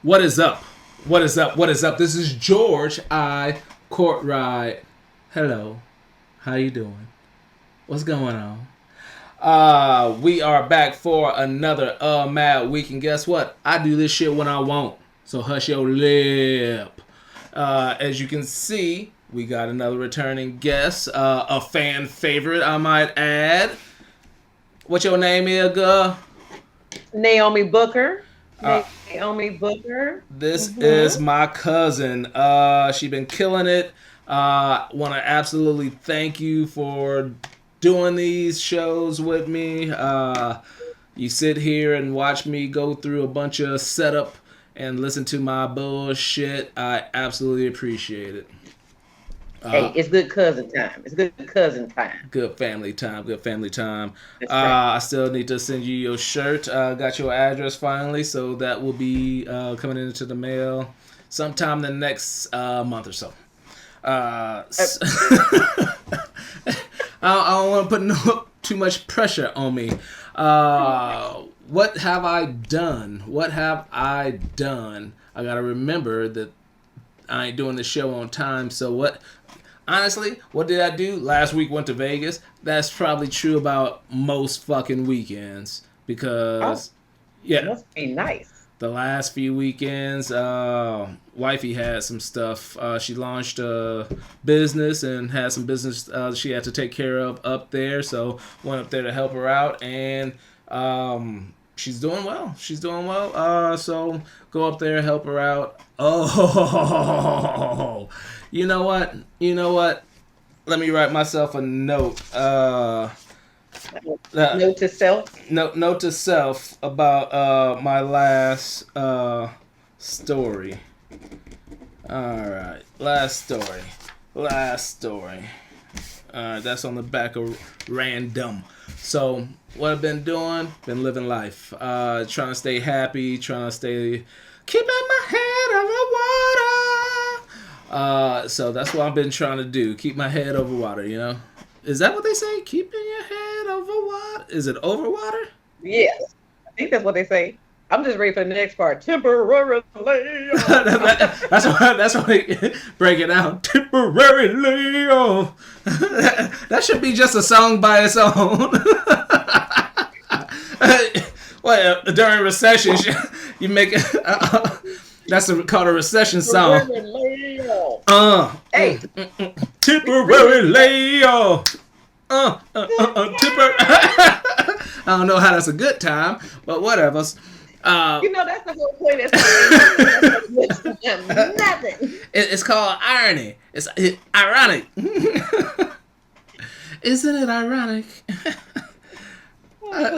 What is up? What is up? What is up? This is George, Cortright. Hello. How you doing? What's going on? We are back for another Mad Week, and guess what? I do this shit when I want. So hush your lip. As you can see, we got another returning guest, a fan favorite, I might add. What your name is, girl? Naomi Booker. Naomi Booker. This is my cousin. She been killing it. Want to absolutely thank you for doing these shows with me. You sit here and watch me go through a bunch of setup and listen to my bullshit. I absolutely appreciate it. Hey, it's good cousin time. It's good cousin time. Good family time. Good family time. That's right. I still need to send you your shirt. Got your address finally, so that will be coming into the mail sometime the next month or so. I don't want to put too much pressure on me. What have I done? What have I done? I gotta remember that I ain't doing the show on time. So what? Honestly, what did I do? Last week went to Vegas. That's probably true about most fucking weekends because, yeah, Must be nice. the last few weekends, wifey had some stuff. She launched a business and had some business she had to take care of up there. So went up there to help her out, and she's doing well. She's doing well. So go up there, help her out. Oh, you know what? You know what? Let me write myself a note. Note to self. Note to self about my last story. All right, last story. That's on the back of random. So what I've been doing? Been living life. Trying to stay happy. Trying to stay keeping my head over water. So that's what I've been trying to do. Keep my head over water. You know. Is that what they say? Keeping your head over water? Is it over water? Yes. I think that's what they say. I'm just ready for the next part. Temporarily. that's why they break it out. Temporarily. That should be just a song by its own. Well, during recession, you make it. That's called a recession song. Hey. Temporary layoff. Temporary. I don't know how that's a good time, but whatever. That's the whole point. That's nothing. It's called irony. It's ironic. Isn't it ironic?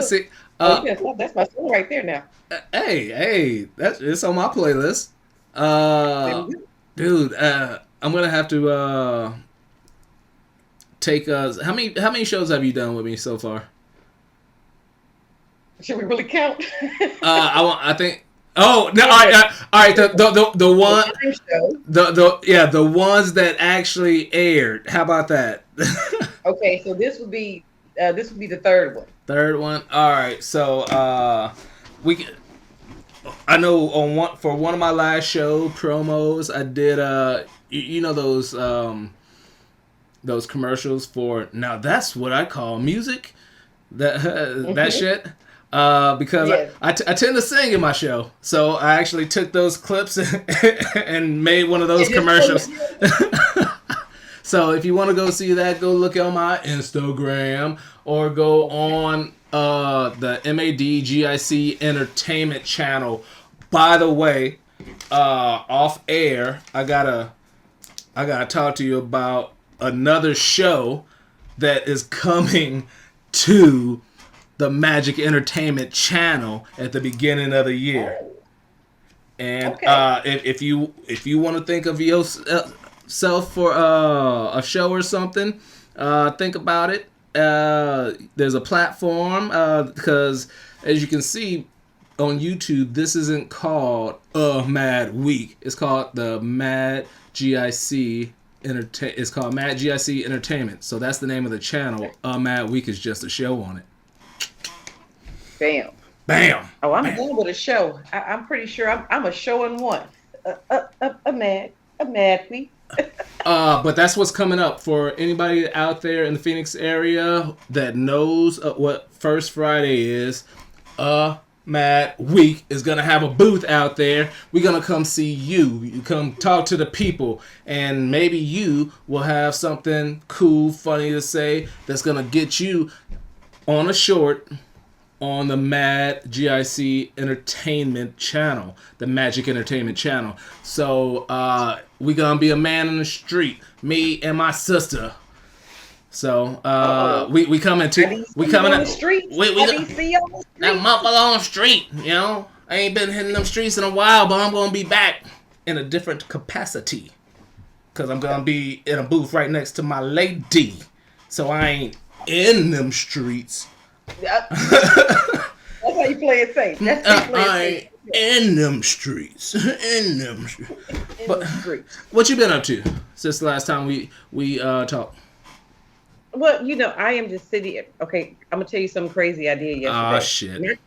See, that's my song right there now. Hey, it's on my playlist. Dude, I'm gonna have to take how many shows have you done with me so far? Should we really count? I think. Oh no! All right. The one, the ones that actually aired. How about that? Okay, so this would be the third one. Third one. All right. So I know for one of my last show promos, I did those commercials for now. That's what I call music. That shit. Because yes. I tend to sing in my show, so I actually took those clips and made one of those commercials. So if you want to go see that, go look on my Instagram or go on the MADGIC Entertainment channel. By the way, off air, I gotta talk to you about another show that is coming to the Magic Entertainment channel at the beginning of the year. And if you want to think of yourself for a show or something, think about it. There's a platform because as you can see on YouTube, this isn't called Mad Week. It's called the Mad GIC It's called Mad GIC Entertainment. So that's the name of the channel. Mad Week is just a show on it. Bam. Bam. Oh, I'm Bam. done with a show. I'm pretty sure I'm a show in one. A mad week. But that's what's coming up for anybody out there in the Phoenix area that knows what First Friday is. Mad Week is gonna have a booth out there. We're gonna come see you. You come talk to the people, and maybe you will have something cool, funny to say that's gonna get you on a short on the Mad GIC Entertainment channel, the Magic Entertainment channel. So we gonna be a man in the street, me and my sister. So we coming to we coming on the street. we see on the street. that motherfucker on the street. You know, I ain't been hitting them streets in a while, but I'm gonna be back in a different capacity, cause I'm gonna be in a booth right next to my lady. So I ain't in them streets. That's how you play it safe. That's how you play it safe. In them streets. In them streets. But Streets. what you been up to since the last time we talked? Well, I am just sitting. Okay, I'm gonna tell you some crazy I did yesterday. Oh shit!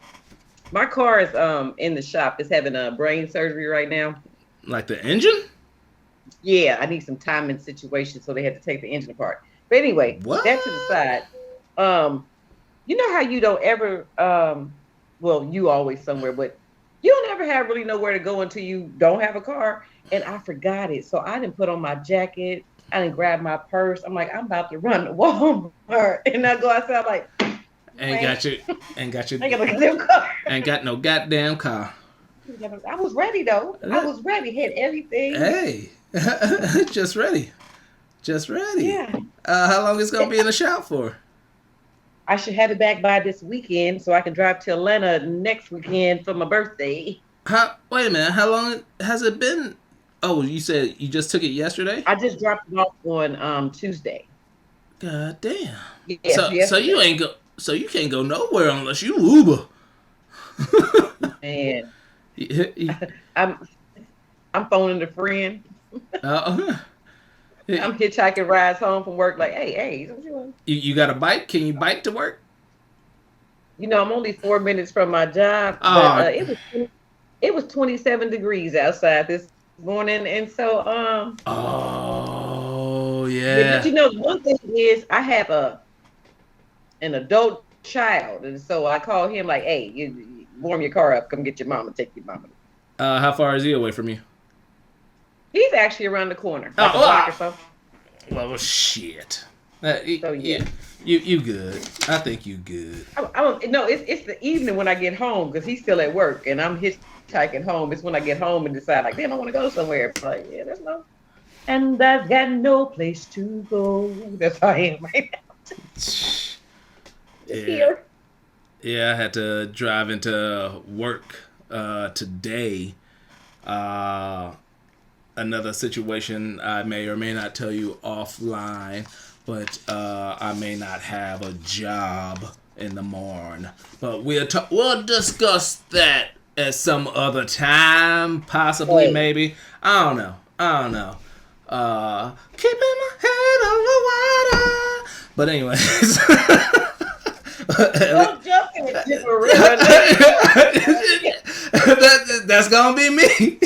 My car is in the shop. It's having a brain surgery right now. Like the engine? Yeah, I need some timing situation, so they had to take the engine apart. But anyway, What? that to the side. You know how you don't ever well, you always somewhere, but you don't ever have really nowhere to go until you don't have a car. And I forgot it. So I didn't put on my jacket. I didn't grab my purse. I'm like, I'm about to run to Walmart. And I go outside, I'm like, Ain't got your I got a new car. ain't got no goddamn car. I was ready though. I was ready. Had everything. Hey. Just ready. Just ready. Yeah. How long is it gonna be in the shop for? I should have it back by this weekend so I can drive to Atlanta next weekend for my birthday. Wait a minute, how long has it been? Oh, you said you just took it yesterday? I just dropped it off on Tuesday. God damn. Yeah, so you ain't go. So you can't go nowhere unless you Uber. Man, You- I'm phoning a friend. uh, I'm hitchhiking rides home from work. Like, hey, what you want? you got a bike? Can you bike to work? I'm only 4 minutes from my job. Oh. But it was 27 degrees outside this morning, and so Oh yeah. But one thing is I have an adult child, and so I call him like, hey, you warm your car up, come get your mama, take your mama. How far is he away from you? He's actually around the corner, like a block or something. Well, shit. So, yeah. You good. I think you good. No, it's the evening when I get home because he's still at work and I'm hitchhiking home. It's when I get home and decide like, damn, I want to go somewhere. It's like, yeah, there's no, and I've got no place to go. That's how I am right now. Just here. Yeah, I had to drive into work today. Another situation I may or may not tell you offline, but I may not have a job in the morning. But we'll discuss that at some other time, possibly, maybe. I don't know. Keeping my head over water. But anyways. Don't jump in the river. That's gonna be me.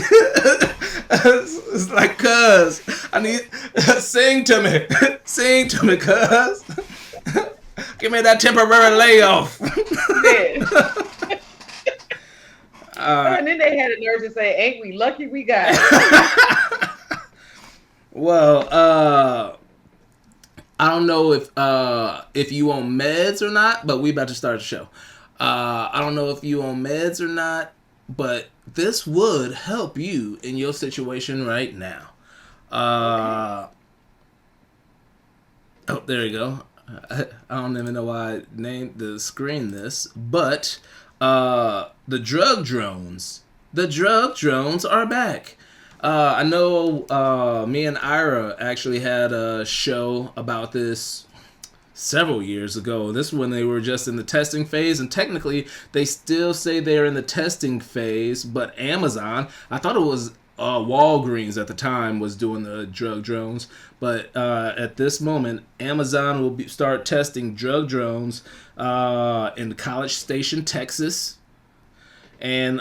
It's like, cuz I need sing to me, cuz. Give me that temporary layoff. And then they had a nurse to say, "Ain't we lucky we got it?" Well, I don't know if you on meds or not, but we about to start the show. I don't know if you on meds or not, but this would help you in your situation right now. Oh, there you go. I don't even know why I named the screen this, but the drug drones. The drug drones are back. I know me and Ira actually had a show about this several years ago. This is when they were just in the testing phase, and technically they still say they're in the testing phase, but Amazon, I thought it was Walgreens at the time was doing the drug drones, but at this moment Amazon will start testing drug drones in College Station, Texas, and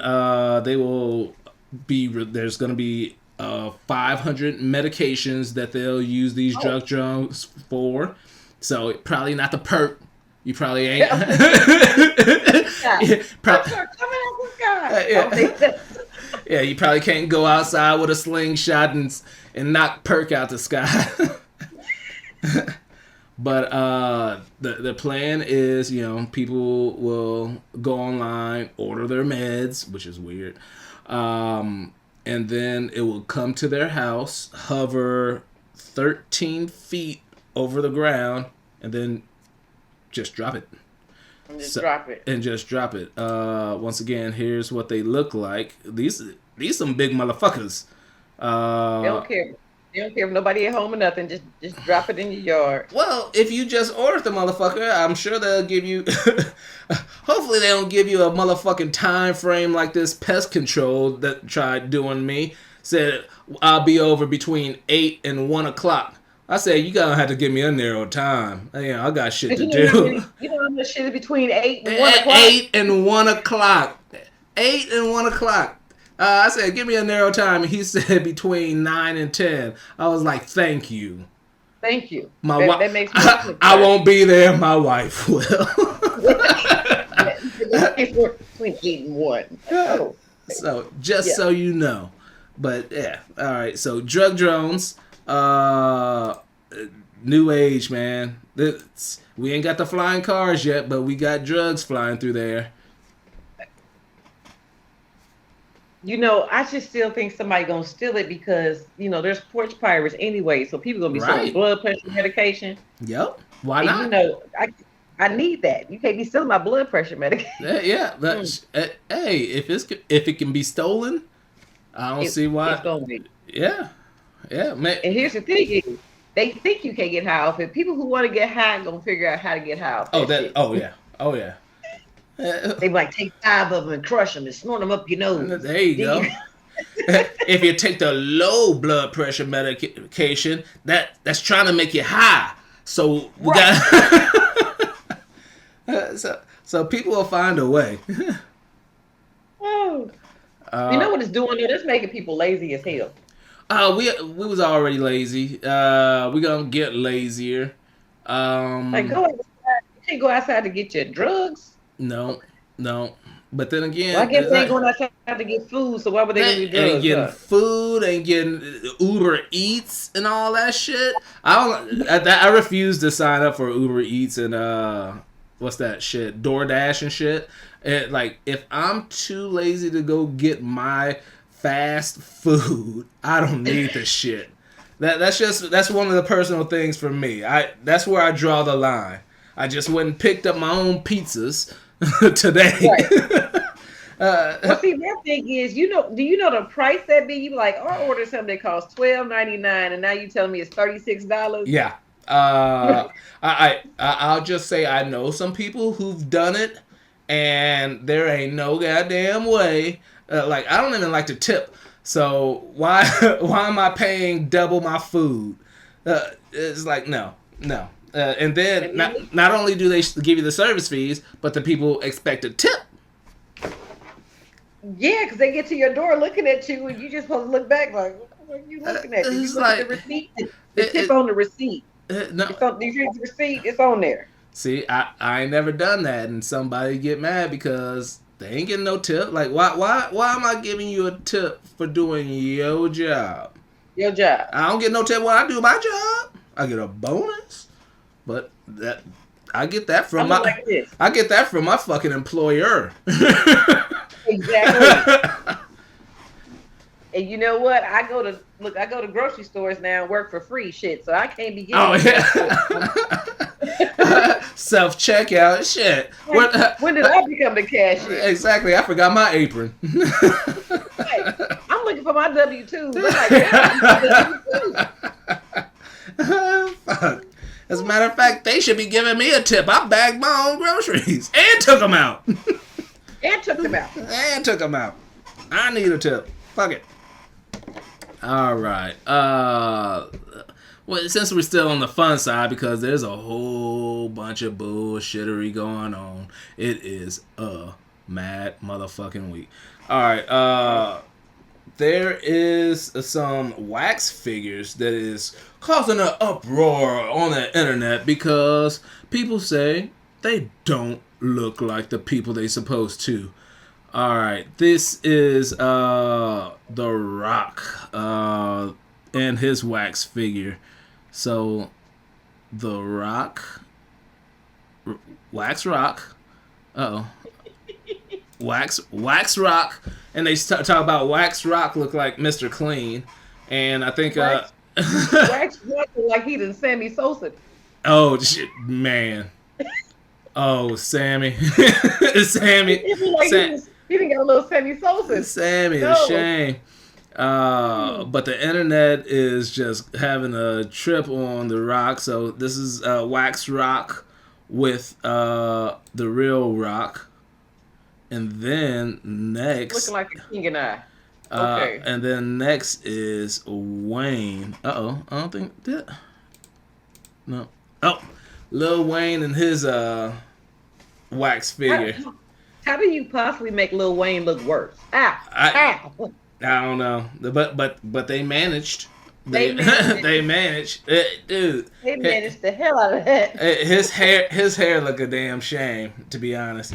they will be. There's going to be 500 medications that they'll use these drug drones for. So probably not the perk. You probably ain't. Yeah, you probably can't go outside with a slingshot and knock perk out the sky. But the plan is, people will go online, order their meds, which is weird, and then it will come to their house, hover 13 feet over the ground, and then just drop it. And just drop it. Once again, here's what they look like. These some big motherfuckers. They don't care. They don't care if nobody at home or nothing. Just drop it in your yard. Well, if you just ordered the motherfucker, I'm sure they'll give you. Hopefully, they don't give you a motherfucking time frame like this pest control that tried doing me. Said I'll be over between 8 and 1 o'clock. I said, you gotta have to give me a narrow time. I got shit to do. You know how much shit is between 8 and 1 o'clock? 8 and 1 o'clock. 8 and 1 o'clock. I said, give me a narrow time. And he said between 9 and 10. I was like, thank you. Thank you. That makes me I won't be there. My wife will. Between 8 and 1. Oh. So, so you know. But, yeah. All right. So, drug drones. New age, man. We ain't got the flying cars yet, but we got drugs flying through there. I just still think somebody gonna steal it because there's porch pirates anyway, so people gonna be selling blood pressure medication. Yep. Why not? I need that. You can't be stealing my blood pressure medication. Yeah. Hey, if it can be stolen, I don't see why. It's gonna be. Yeah, man. And here's the thing: is they think you can't get high off it. People who want to get high gonna figure out how to get high off that. Oh yeah. They might take 5 of them and crush them and snort them up your nose. There you go. If you take the low blood pressure medication, that's trying to make you high. So we got. So people will find a way. Oh. You know what it's doing? It's making people lazy as hell. We was already lazy. We gonna get lazier. Go outside. You can't go outside to get your drugs. No. But then again, I guess they ain't going outside to get food. So why would they get drugs? Ain't getting food, ain't getting Uber Eats and all that shit. I refuse to sign up for Uber Eats and what's that shit? DoorDash and shit. If I'm too lazy to go get my fast food, I don't need the shit. That's one of the personal things for me. That's where I draw the line. I just went and picked up my own pizzas today. Right. Well, see, my thing is, do you know the price that be? You be like, I ordered something that costs $12.99, and now you telling me it's $36. Yeah. I'll just say I know some people who've done it, and there ain't no goddamn way. I don't even like to tip, so why am I paying double my food? It's like no. And then not only do they give you the service fees, but the people expect a tip. Yeah, because they get to your door looking at you, and you just supposed to look back like, what are you looking at? You look at the receipt. The tip on the receipt. No. You read the receipt. It's on there. See, I ain't never done that, and somebody get mad because they ain't getting no tip. Like, why am I giving you a tip for doing your job? Your job. I don't get no tip when I do my job. I get a bonus. But I get that from I get that from my fucking employer. Exactly. And you know what? I go to grocery stores now and work for free shit, so I can't be getting. Oh yeah. Self checkout shit. When did I become the cashier? Exactly. I forgot my apron. I'm looking for my W-2. Fuck. As a matter of fact, they should be giving me a tip. I bagged my own groceries and took them out. And took them out. I need a tip. Fuck it. All right. Well, since we're still on the fun side, because there's a whole bunch of bullshittery going on, it is mad motherfucking week. All right. There is some wax figures that is causing an uproar on the internet because people say they don't look like the people they supposed to. All right, this is The Rock and his wax figure. So, The Rock, Wax Rock, Wax Rock, and they talk about Wax Rock look like Mr. Clean, and I think Wax Rock look like he done Sammy Sosa. Oh shit, man. Oh, Sammy, Sammy, He didn't get a little Sammy Sosa. Sammy, the shame. But the internet is just having a trip on The Rock. So this is Wax Rock with the real Rock. And then next... Looking like a king and I. Okay. And then next is Wayne. I don't think... that. No. Oh, Lil Wayne and his wax figure. How do you possibly make Lil Wayne look worse? I don't know, but they managed. They managed, dude. They managed the hell out of that. His hair look a damn shame, to be honest.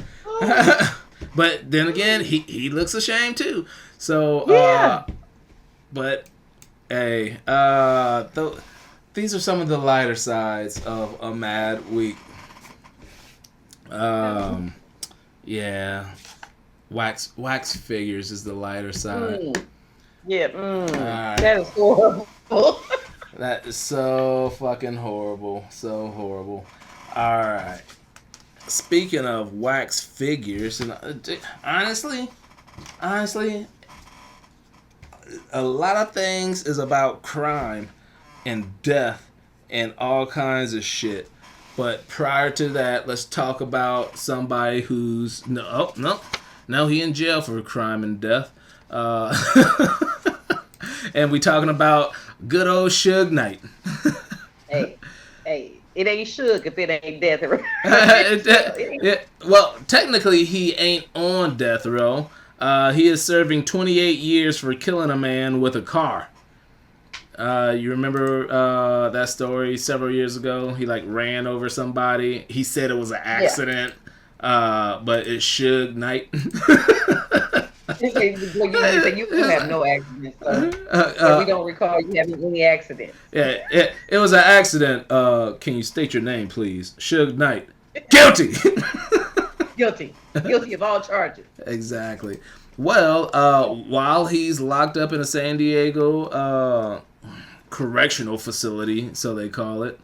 But then again, he looks a shame too. So yeah. But hey, these are some of the lighter sides of a mad week. Yeah, wax figures is the lighter side. Yeah, right. That is horrible. That is so fucking horrible. So horrible. All right. Speaking of wax figures, and honestly, a lot of things is about crime and death and all kinds of shit. But prior to that, let's talk about somebody who's no, he in jail for crime and death. And we talking about good old Suge Knight. Hey, it ain't Suge if it ain't death row. Well, technically he ain't on death row. He is serving 28 years for killing a man with a car. You remember that story several years ago? He ran over somebody. He said it was an accident, but it's Suge Knight. You have no accidents. So we don't recall you having any accidents. Yeah, it was an accident. Can you state your name, please? Suge Knight. Guilty. Guilty of all charges. Exactly. Well, while he's locked up in a San Diego correctional facility, so they call it,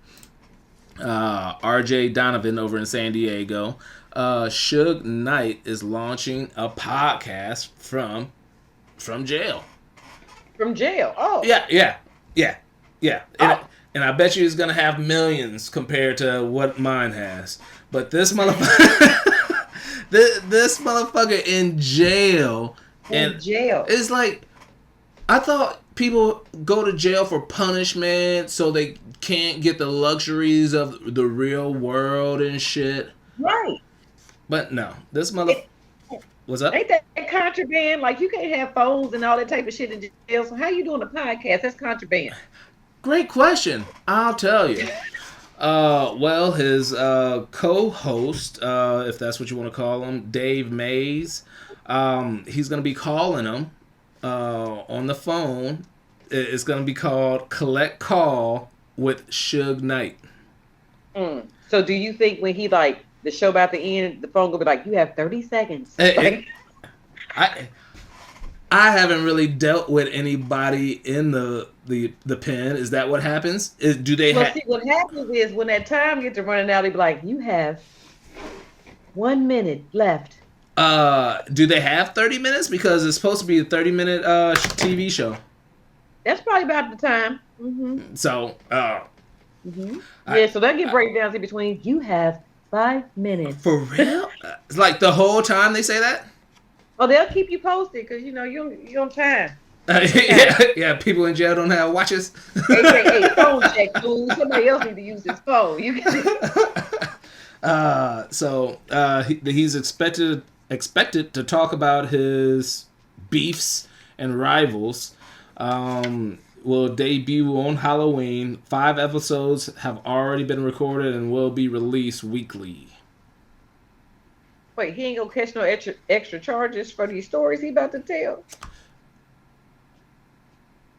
RJ Donovan over in San Diego, Suge Knight is launching a podcast from jail. From jail? Oh. Yeah. And I bet you it's going to have millions compared to what mine has. But this motherfucker... this motherfucker in jail. It's like... I thought people go to jail for punishment so they can't get the luxuries of the real world and shit. Right. But no, this motherfucker... What's up? Ain't that contraband? You can't have phones and all that type of shit in jail. So how you doing a podcast? That's contraband. Great question. I'll tell you. Well, his co-host, if that's what you want to call him, Dave Mays, he's going to be calling him on the phone. It's going to be called Collect Call with Suge Knight. So do you think when he the show about to end, the phone will be like, you have 30 seconds? I haven't really dealt with anybody in the pen. Is that what happens? Do they see, what happens is when that time gets to running out, they be like, you have 1 minute left. Do they have 30 minutes? Because it's supposed to be a 30-minute TV show. That's probably about the time. Mm-hmm. So, so that get breakdowns in between. You have 5 minutes. For real? It's the whole time they say that? Oh, they'll keep you posted because you're on time. Yeah, people in jail don't have watches. Hey, phone check, dude. Somebody else need to use this phone. So he's expected expected to talk about his beefs and rivals. Will debut on Halloween. 5 episodes have already been recorded and will be released weekly. Wait, he ain't gonna catch no extra charges for these stories he about to tell.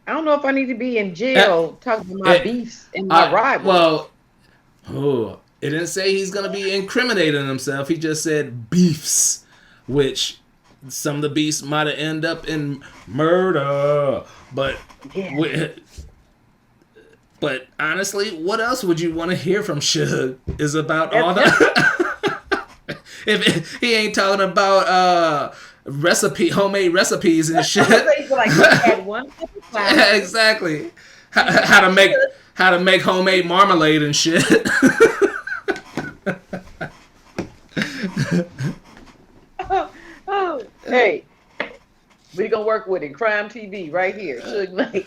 I don't know if I need to be in jail talking about my beefs and my rivals. Well, it didn't say he's gonna be incriminating himself. He just said beefs, which some of the beefs might have ended up in murder. But but honestly, what else would you want to hear from Suge? Is about all the if he ain't talking about homemade recipes and shit. Like he had one exactly. How to make homemade marmalade and shit. Hey, we gonna work with it. Crime TV right here. Suge Knight.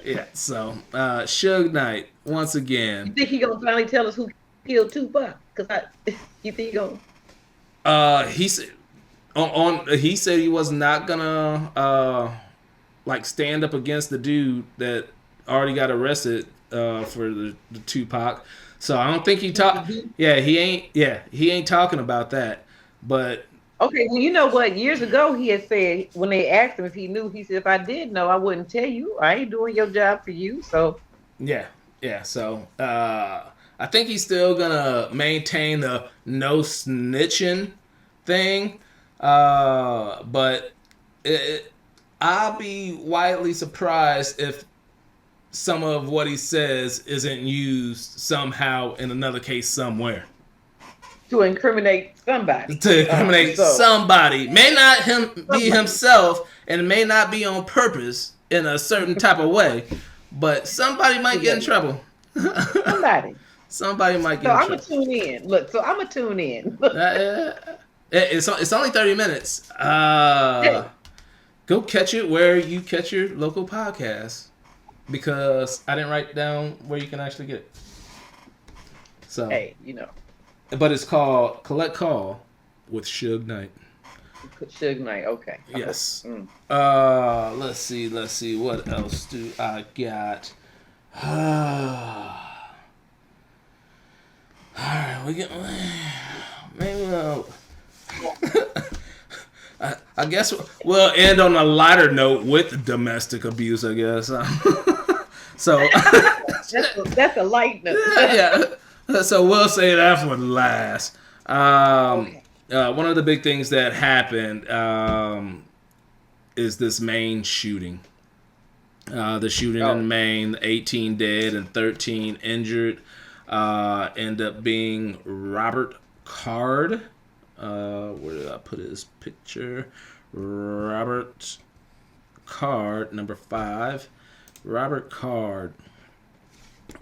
Yeah, so Suge Knight once again. You think he gonna finally tell us who killed Tupac? You think he gonna? He said he said he was not gonna like stand up against the dude that already got arrested for the Tupac. So I don't think he talk. Yeah, he ain't talking about that. But okay, well, you know what? Years ago, he had said when they asked him if he knew, he said, "If I did know, I wouldn't tell you. I ain't doing your job for you." So yeah. So I think he's still gonna maintain the no snitching thing. But I'll be widely surprised if some of what he says isn't used somehow in another case somewhere. To incriminate somebody. Somebody. May not be himself, and it may not be on purpose in a certain type of way, but somebody might get in trouble. Somebody might get in trouble. So I'm going to tune in. Look, so I'm going to tune in. It's only 30 minutes. Go catch it where you catch your local podcast, because I didn't write down where you can actually get it. So hey, you know. But it's called Collect Call with Suge Knight. Suge Knight, okay. Yes. Let's see. What else do I got? Alright, we get maybe I guess we'll end on a lighter note with domestic abuse, I guess. So that's a light note. Yeah. So we'll say that for last. Okay. One of the big things that happened is this Maine shooting. The shooting in Maine, 18 dead and 13 injured. End up being Robert Card. Where did I put his picture? Robert Card, number 5. Robert Card.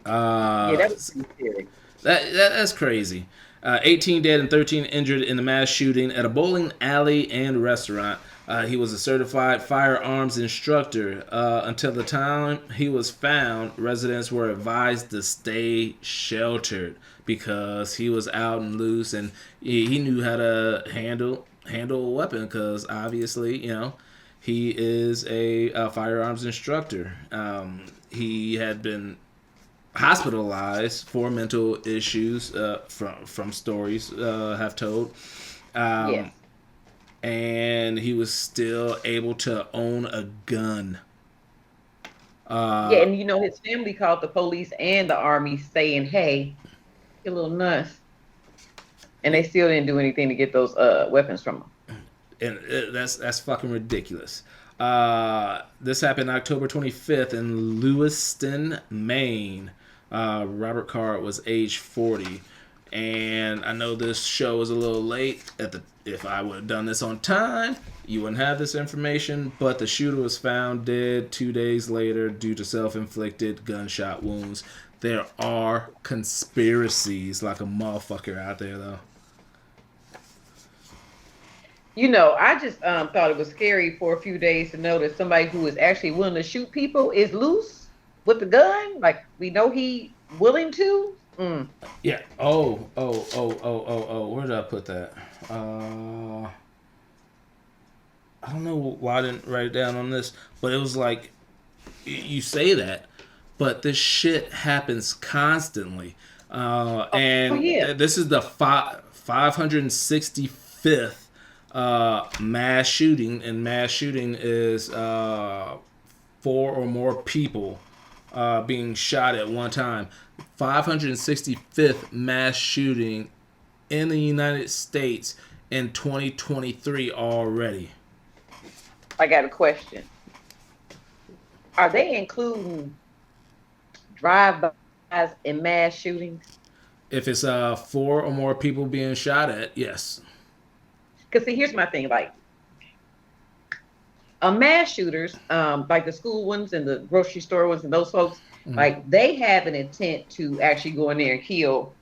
That was scary. That's crazy. 18 dead and 13 injured in the mass shooting at a bowling alley and restaurant. He was a certified firearms instructor. Until the time he was found, residents were advised to stay sheltered because he was out and loose, and he knew how to handle a weapon, because obviously, he is a firearms instructor. He had been hospitalized for mental issues from stories have told. Yes. And he was still able to own a gun. And his family called the police and the army saying, "Hey, you're a little nuts," and they still didn't do anything to get those weapons from him. And that's fucking ridiculous. This happened October 25th in Lewiston, Maine. Robert Card was age 40. And I know this show is a little late. If I would have done this on time, you wouldn't have this information. But the shooter was found dead 2 days later due to self-inflicted gunshot wounds. There are conspiracies like a motherfucker out there, though. I just thought it was scary for a few days to know that somebody who is actually willing to shoot people is loose with the gun. Like, we know he willing to. Yeah. Oh. Where did I put that? I don't know why I didn't write it down on this, but it was like, you say that, but this shit happens constantly. Oh And yeah. this is the 565th mass shooting, and mass shooting is 4 or more people being shot at one time. 565th mass shooting in the United States in 2023 already. I got a question. Are they including drive-bys and mass shootings? If it's 4 or more people being shot at, yes. Because see, here's my thing. Like, mass shooters, like the school ones and the grocery store ones and those folks, like they have an intent to actually go in there and kill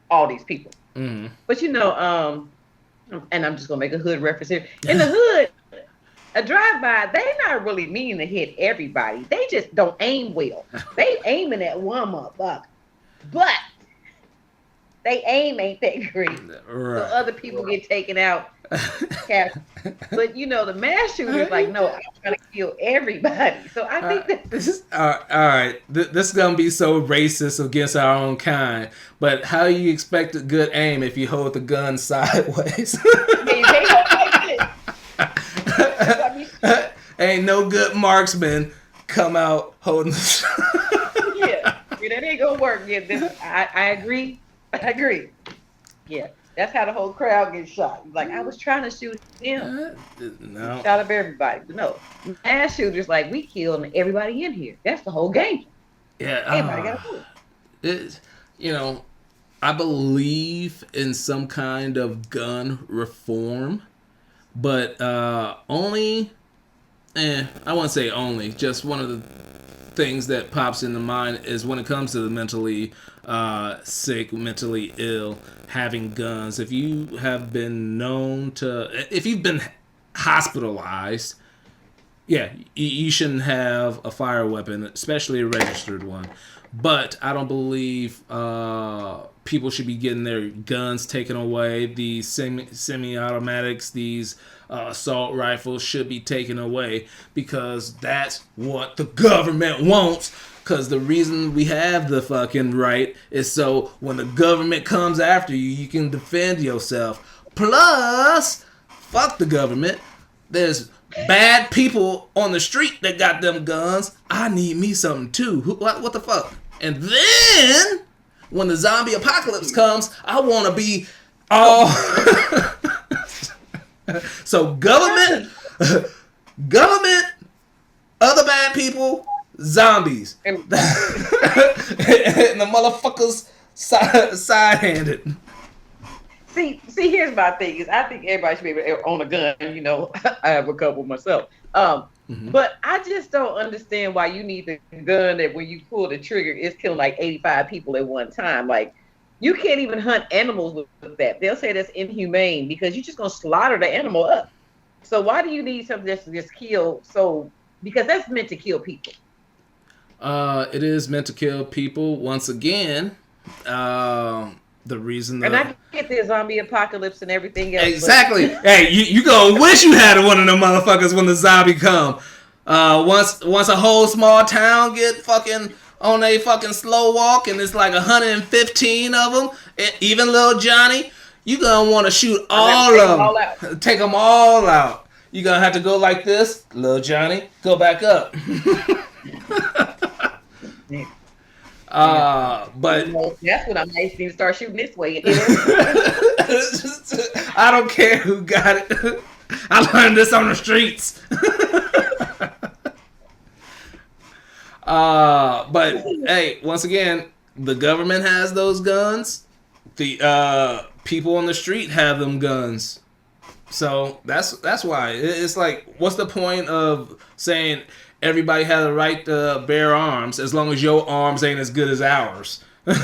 all these people. But and I'm just gonna make a hood reference here. In the hood, a drive-by, they not really mean to hit everybody. They just don't aim well. They aiming at one motherfucker, but they aim ain't that great. Right. So other people get taken out. But the mass shooters like, no, I'm trying to kill everybody. So I think that this is all right. This is gonna be so racist against our own kind. But how do you expect a good aim if you hold the gun sideways? They hold like this. Ain't no good marksman come out holding. Yeah, that ain't gonna work. Yeah, I agree. I agree. Yeah, that's how the whole crowd gets shot. Like, I was trying to shoot him. No. Shot up everybody. But no, mass shooters like, we killing everybody in here. That's the whole game. Yeah. Everybody got to do it. I believe in some kind of gun reform, but only. I won't say only. Just one of the things that pops into mind is when it comes to the mentally sick, mentally ill, having guns. If you have been if you've been hospitalized, yeah, you shouldn't have a fire weapon, especially a registered one. But I don't believe people should be getting their guns taken away. These semi-automatics, these assault rifles should be taken away because that's what the government wants. Because the reason we have the fucking right is so when the government comes after you, you can defend yourself. Plus, fuck the government. There's bad people on the street that got them guns. I need me something too. What the fuck? And then, when the zombie apocalypse comes, I want to be all... So government, other bad people, zombies. And the motherfuckers side-handed. See, here's my thing is I think everybody should be able to own a gun. I have a couple myself. But I just don't understand why you need the gun that when you pull the trigger, it's killing like 85 people at one time. Like, you can't even hunt animals with that. They'll say that's inhumane because you're just going to slaughter the animal up. So why do you need something that's just kill? Because that's meant to kill people. It is meant to kill people. Once again, the reason and I get the zombie apocalypse and everything else. Exactly. Hey, you gonna wish you had one of them motherfuckers when the zombie come. Once a whole small town get fucking on a fucking slow walk and it's like 115 of them, even little Johnny, you gonna want to shoot all of them. Take them all out. You gonna have to go like this, little Johnny. Go back up. But that's what I'm nice to start shooting this way. I don't care who got it. I learned this on the streets. But hey, once again, the government has those guns. The people on the street have them guns. So that's why it's like, what's the point of saying everybody has a right to bear arms as long as your arms ain't as good as ours? That's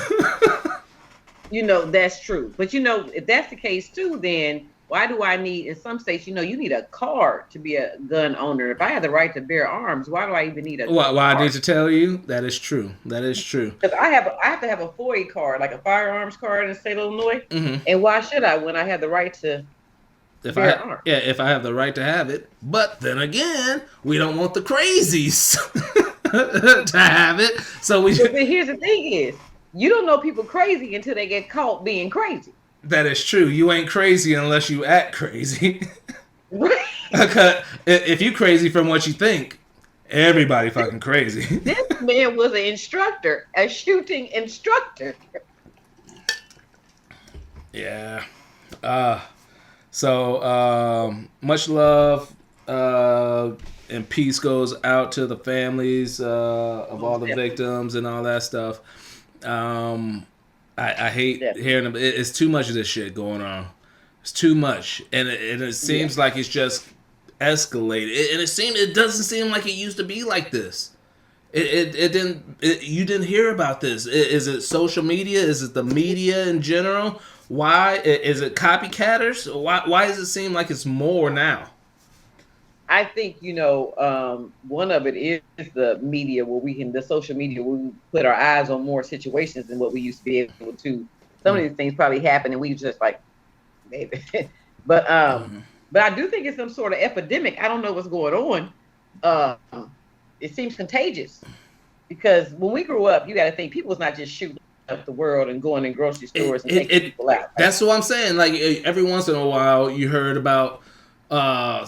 true. But if that's the case too, then why do I need, in some states, you need a card to be a gun owner. If I have the right to bear arms, why do I even need a card? Why I need to tell you? That is true. That is true. Because I have to have a FOIA card, like a firearms card in the state of Illinois. Mm-hmm. And why should I when I have the right to if I have the right to have it. But then again, we don't want the crazies to have it. So we. But here's the thing: is you don't know people crazy until they get caught being crazy. That is true. You ain't crazy unless you act crazy. Right. If you crazy from what you think, everybody fucking crazy. This man was an instructor, a shooting instructor. Yeah. So much love and peace goes out to the families of all the victims and all that stuff. I hate hearing them. It's too much of this shit going on. It's too much, and it seems like it's just escalated. And it doesn't seem like it used to be like this. You didn't hear about this. Is it social media? Is it the media in general? Why is it copycatters? Why does it seem like it's more now? I think one of it is the media, the social media, where we put our eyes on more situations than what we used to be able to. Some of these things probably happen, and we just like, maybe. But I do think it's some sort of epidemic. I don't know what's going on. It seems contagious because when we grew up, you got to think people was not just shooting up the world and going in grocery stores and taking people out. Right? That's what I'm saying. Like every once in a while, you heard about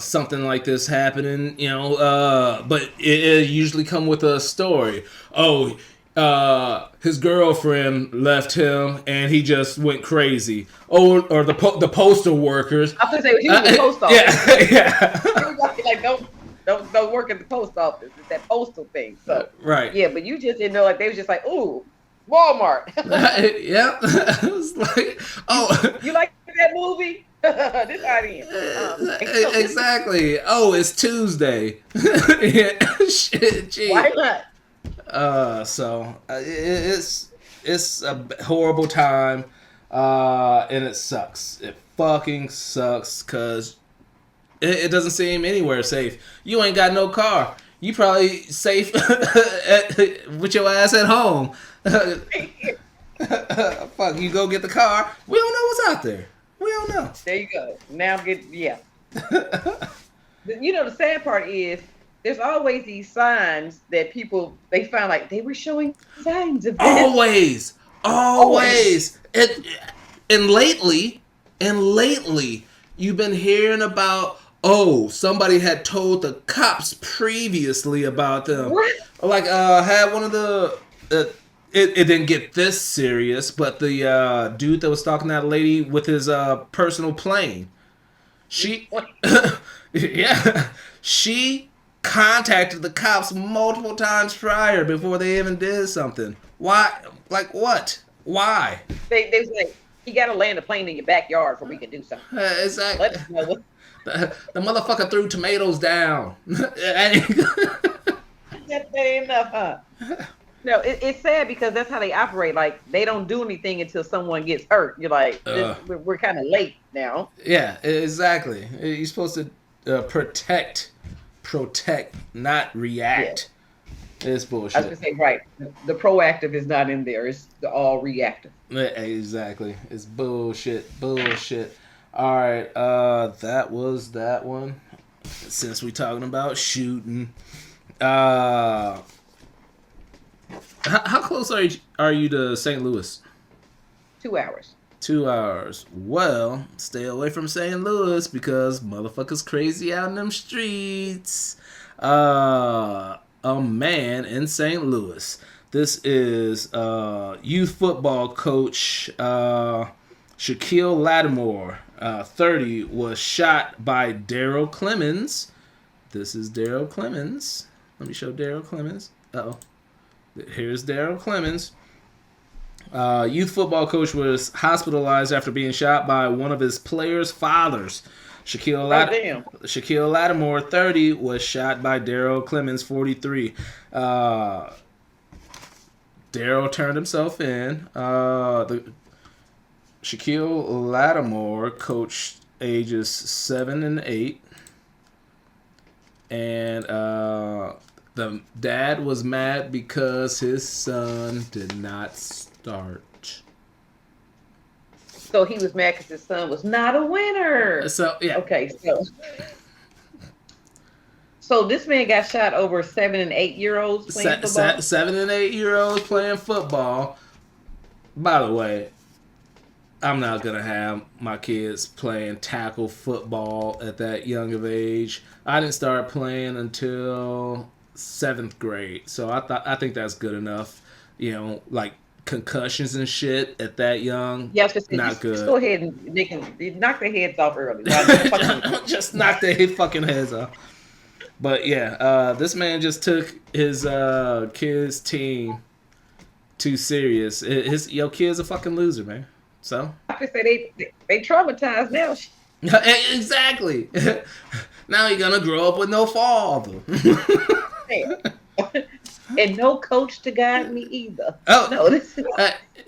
something like this happening, but it usually come with a story. Oh, his girlfriend left him and he just went crazy. Oh, or the postal workers. I was gonna say he was the post office. Yeah. Like don't work at the post office. It's that postal thing. So right. Yeah, but you just didn't know. Like they was just like, ooh, Walmart. Yeah. It was like, oh, you like that movie? This audience. Exactly. Oh, it's Tuesday. Shit, gee. Why not? So it's a horrible time, and it sucks. It fucking sucks because it doesn't seem anywhere safe. You ain't got no car. You probably safe with your ass at home. Fuck, you go get the car. We don't know what's out there. We don't know. There you go. Now the sad part is there's always these signs that people they find like they were showing signs of this. Always. And lately, you've been hearing about somebody had told the cops previously about them. What? Like had one of the it didn't get this serious, but the dude that was stalking that lady with his personal plane. She she contacted the cops multiple times prior before they even did something. Why? Like what? Why? They was like, you gotta land a plane in your backyard before we can do something. Exactly. Let us know. The motherfucker threw tomatoes down. That ain't enough, huh? No, it's sad because that's how they operate. Like they don't do anything until someone gets hurt. You're like, we're kind of late now. Yeah, exactly. You're supposed to protect, not react. Yeah. It's bullshit. I was gonna say right. The proactive is not in there. It's the all reactive. Exactly. It's bullshit. All right. That was that one. Since we talking about shooting, how close are you to St. Louis? 2 hours. 2 hours. Well, stay away from St. Louis because motherfuckers crazy out in them streets. A man in St. Louis. This is youth football coach Shaquille Lattimore, 30, was shot by Daryl Clemens. This is Daryl Clemens. Let me show Daryl Clemens. Uh-oh. Here's Daryl Clemens. Youth football coach was hospitalized after being shot by one of his players' fathers. Shaquille Lattimore, 30, was shot by Daryl Clemens, 43. Daryl turned himself in. Shaquille Lattimore coached ages 7 and 8. And the dad was mad because his son did not start. So he was mad because his son was not a winner. So yeah. Okay, so this man got shot over 7 and 8 year olds playing football. 7 and 8 year olds playing football. By the way, I'm not gonna have my kids playing tackle football at that young of age. I didn't start playing until 7th grade, so I think that's good enough. You know, like concussions and shit at that young. Yes, not good. Just go ahead and they can knock their heads off early. Just knock their fucking heads off. But yeah, this man just took his kid's team too serious. Your kid's a fucking loser, man. So I could say they traumatized now. Exactly. Now you're gonna grow up with no father. And no coach to guide me either. Oh no, this is...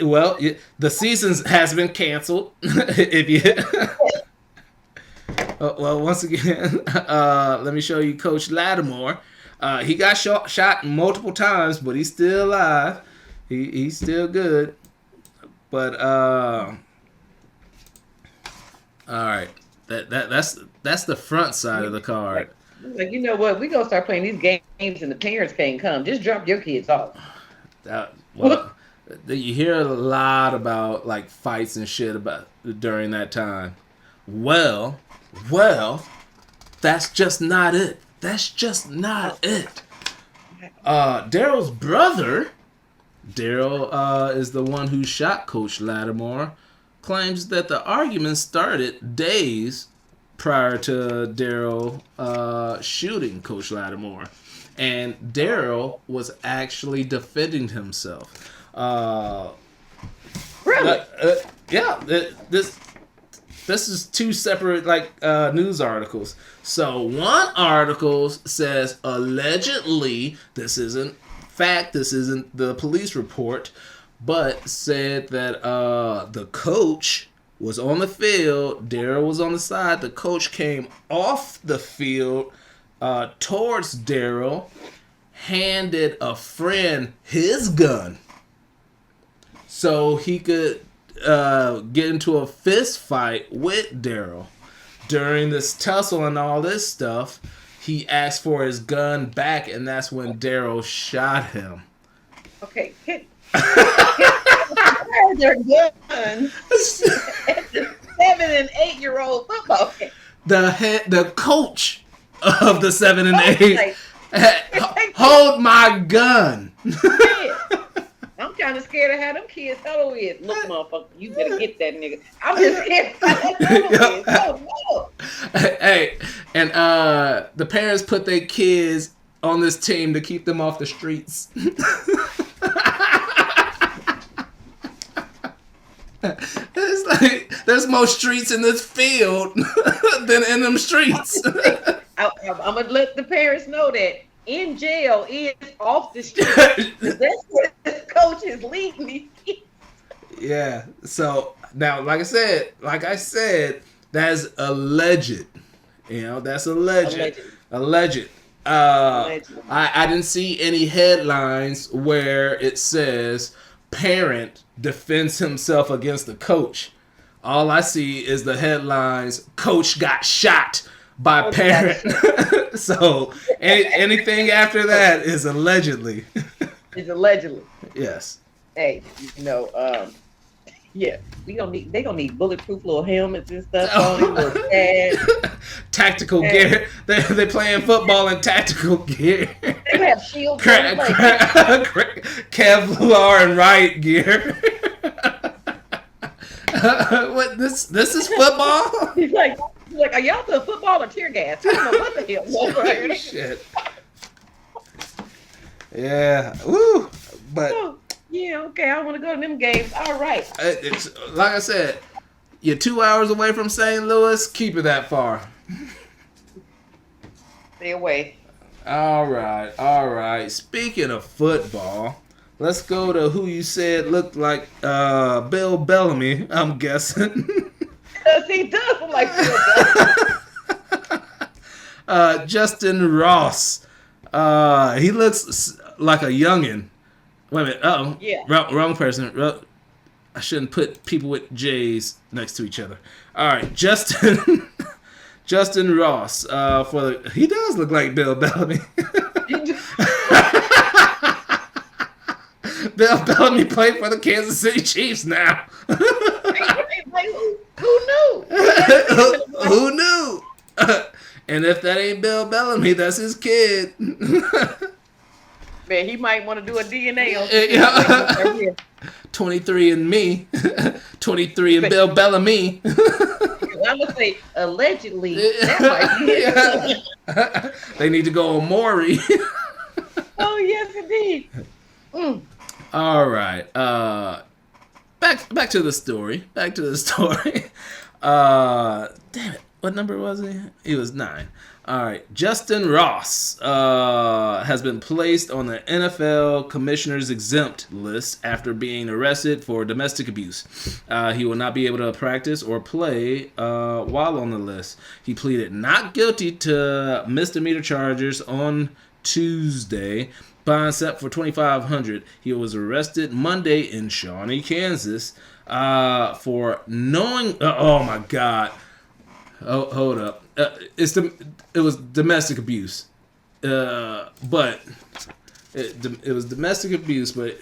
well, the season has been canceled. If you well, once again, let me show you Coach Lattimore. He got shot multiple times, but he's still alive. He's still good. But all right, that's the front side of the card. Like, you know what? We gonna start playing these games, and the parents can't come. Just drop your kids off. Well, you hear a lot about like fights and shit about during that time. Well, that's just not it. That's just not it. Daryl's brother, Daryl is the one who shot Coach Lattimore, claims that the argument started days prior to Daryl shooting Coach Lattimore. And Daryl was actually defending himself. Really? Yeah. This is two separate news articles. So one article says allegedly, this isn't fact, this isn't the police report, but said that the coach was on the field, Daryl was on the side, the coach came off the field towards Daryl, handed a friend his gun so he could get into a fist fight with Daryl. During this tussle and all this stuff, he asked for his gun back, and that's when Daryl shot him. Okay, their gun at the 7 and 8 year old football game. The coach of the 7 and 8 hold my gun. I'm kind of scared of how them kids hello is. Look, motherfucker, you better get that nigga. I'm just scared of how that hello is. Oh, no. Hey, and the parents put their kids on this team to keep them off the streets. It's like there's more streets in this field than in them streets. I'm gonna let the parents know that in jail is off the street. That's where this coach is leading these kids. Yeah. So now, like I said, that's alleged. You know, that's alleged. Alleged. I didn't see any headlines where it says parent defends himself against the coach. All I see is the headlines, coach got shot by parent. So anything after that is allegedly. It's allegedly. Yes. Hey, you know, yeah, they gonna need bulletproof little helmets and stuff on it. Tactical gear. They playing football in tactical gear. They have shields. Kevlar and riot gear. What this is football? He's like, are y'all doing football or tear gas? I don't know what the hell. Right? Shit. Yeah. Woo. But yeah, okay. I want to go to them games. All right. It's like I said, you're 2 hours away from St. Louis. Keep it that far. Stay away. All right. Speaking of football, let's go to who you said looked like Bill Bellamy, I'm guessing. Yes, he does look like Bill Bellamy. Justin Ross. He looks like a youngin'. Wait a minute. Uh-oh. Yeah. Wrong person. I shouldn't put people with J's next to each other. All right, Justin. Justin Ross. He does look like Bill Bellamy. Bill Bellamy played for the Kansas City Chiefs now. Who knew? Who knew? And if that ain't Bill Bellamy, that's his kid. Man, he might want to do a DNA on 23 and me. 23 and Bill Bellamy. I'm going to say, allegedly, that might be it. They need to go on Maury. Oh, yes, indeed. All right. Back to the story. Damn it. What number was he? He was 9. All right. Justin Ross has been placed on the NFL Commissioner's Exempt list after being arrested for domestic abuse. He will not be able to practice or play while on the list. He pleaded not guilty to misdemeanor charges on Tuesday. Bond set for $2,500. He was arrested Monday in Shawnee, Kansas, for knowing. Oh my God! Oh, hold up. It was domestic abuse, but it was domestic abuse. But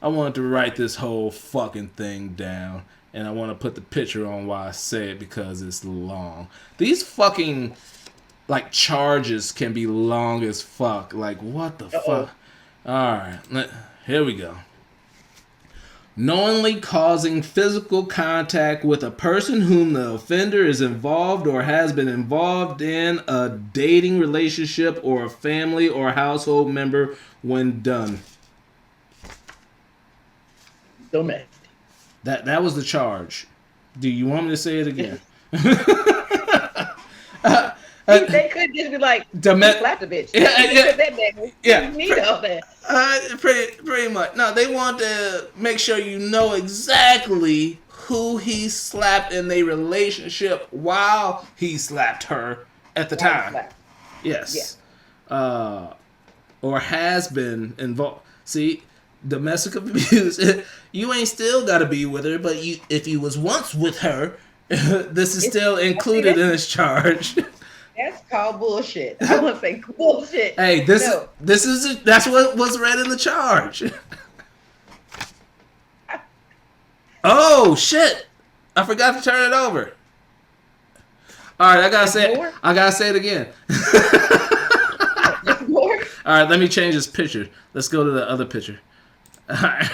I wanted to write this whole fucking thing down, and I want to put the picture on while I say it because it's long. These fucking charges can be long as fuck. Like, what the fuck? Alright, here we go. Knowingly causing physical contact with a person whom the offender is involved or has been involved in a dating relationship or a family or household member when done. Domestic. That was the charge. Do you want me to say it again? They could just be like, slap the bitch. Yeah. You need all that. Pretty much. No, they want to make sure you know exactly who he slapped in their relationship while he slapped her at the time. Yes. Yeah. Or has been involved. See, domestic abuse, you ain't still got to be with her, but if you was once with her, this is still included in this charge. That's called bullshit. I want to say bullshit. Hey, that's what was read in the charge. Oh shit! I forgot to turn it over. All right, I gotta say it again. All right, let me change this picture. Let's go to the other picture. All right.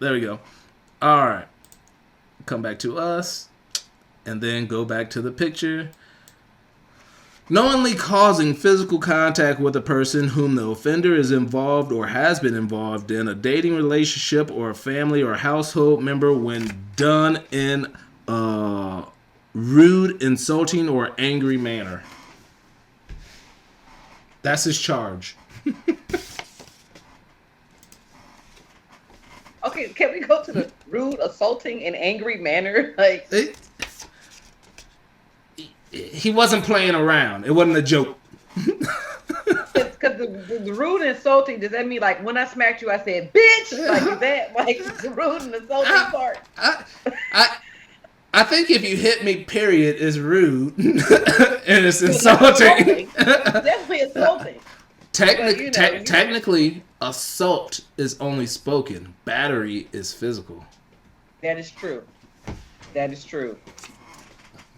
There we go. All right. Come back to us. And then go back to the picture. Knowingly causing physical contact with a person whom the offender is involved or has been involved in a dating relationship or a family or household member when done in a rude, insulting, or angry manner. That's his charge. Okay, can we go to the rude, assaulting, and angry manner? He wasn't playing around. It wasn't a joke. Because the rude and insulting, does that mean like when I smacked you, I said, bitch? Like, is that like the rude and insulting part? I think if you hit me, period, is rude. And it's insulting. Definitely insulting. Technically, assault is only spoken. Battery is physical. That is true.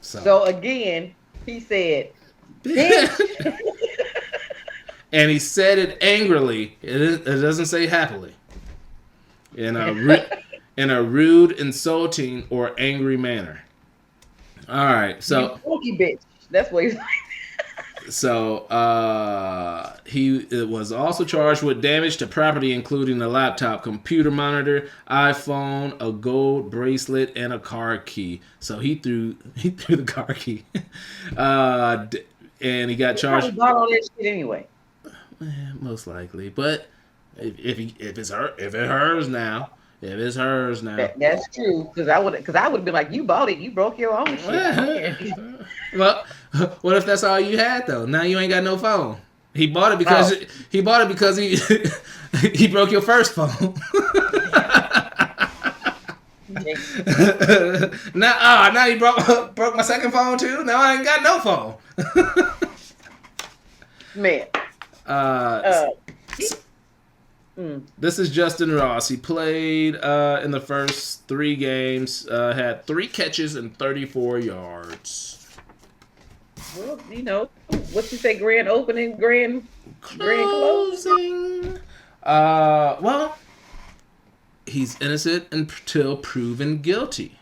So again, he said, bitch. And he said it angrily. It doesn't say happily. In a rude, insulting, or angry manner. All right, so you bitch. That's what he's like. So he was also charged with damage to property, including a laptop, computer monitor, iPhone, a gold bracelet, and a car key. So he threw the car key, and he got charged. He bought all that shit anyway. Most likely, but if it's hers now. That's true. Because I would have been like, you bought it, you broke your own shit. Well, what if that's all you had though? Now you ain't got no phone. He bought it because he he broke your first phone. Now you broke my second phone too. Now I ain't got no phone. Man. This is Justin Ross. He played in the first 3 games. Had 3 catches and 34 yards. Well, you know what you say? Grand opening, grand closing. Well, he's innocent until proven guilty.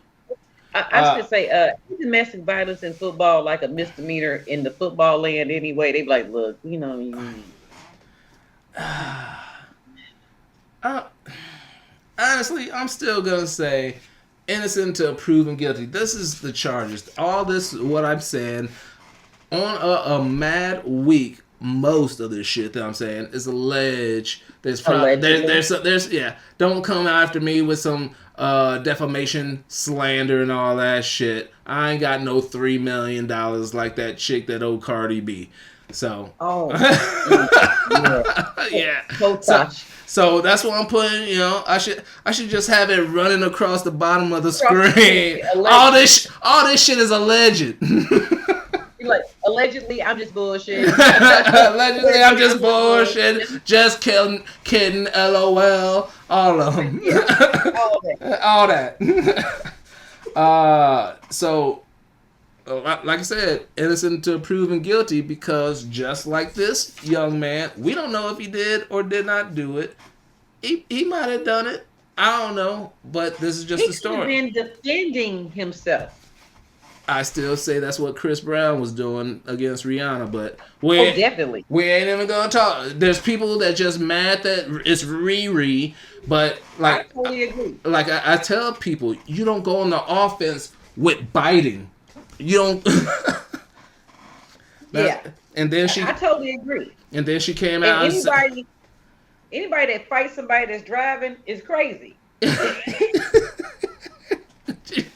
I should say, domestic violence in football like a misdemeanor in the football land anyway. They be like, look, you know. Honestly, I'm still gonna say innocent until proven guilty. This is the charges. All this, what I'm saying, on a mad week. Most of this shit that I'm saying is alleged. There's don't come after me with some defamation, slander, and all that shit. I ain't got no $3 million like that chick that old Cardi B. So yeah. So that's what I'm putting. You know, I should just have it running across the bottom of the screen. All this shit is alleged. Like, allegedly, I'm just bullshit. Allegedly, I'm just bullshit. Just kidding. LOL. All of them. Yeah, all that. So, like I said, innocent to proven guilty because just like this young man, we don't know if he did or did not do it. He might have done it. I don't know, but this is just a story. He's been defending himself. I still say that's what Chris Brown was doing against Rihanna, but definitely. We ain't even gonna talk. There's people that just mad that it's Riri, but like, I totally agree. Like I tell people, you don't go on the offense with biting. You don't. Yeah. And then I totally agree. And then she came out. Anybody that fights somebody that's driving is crazy.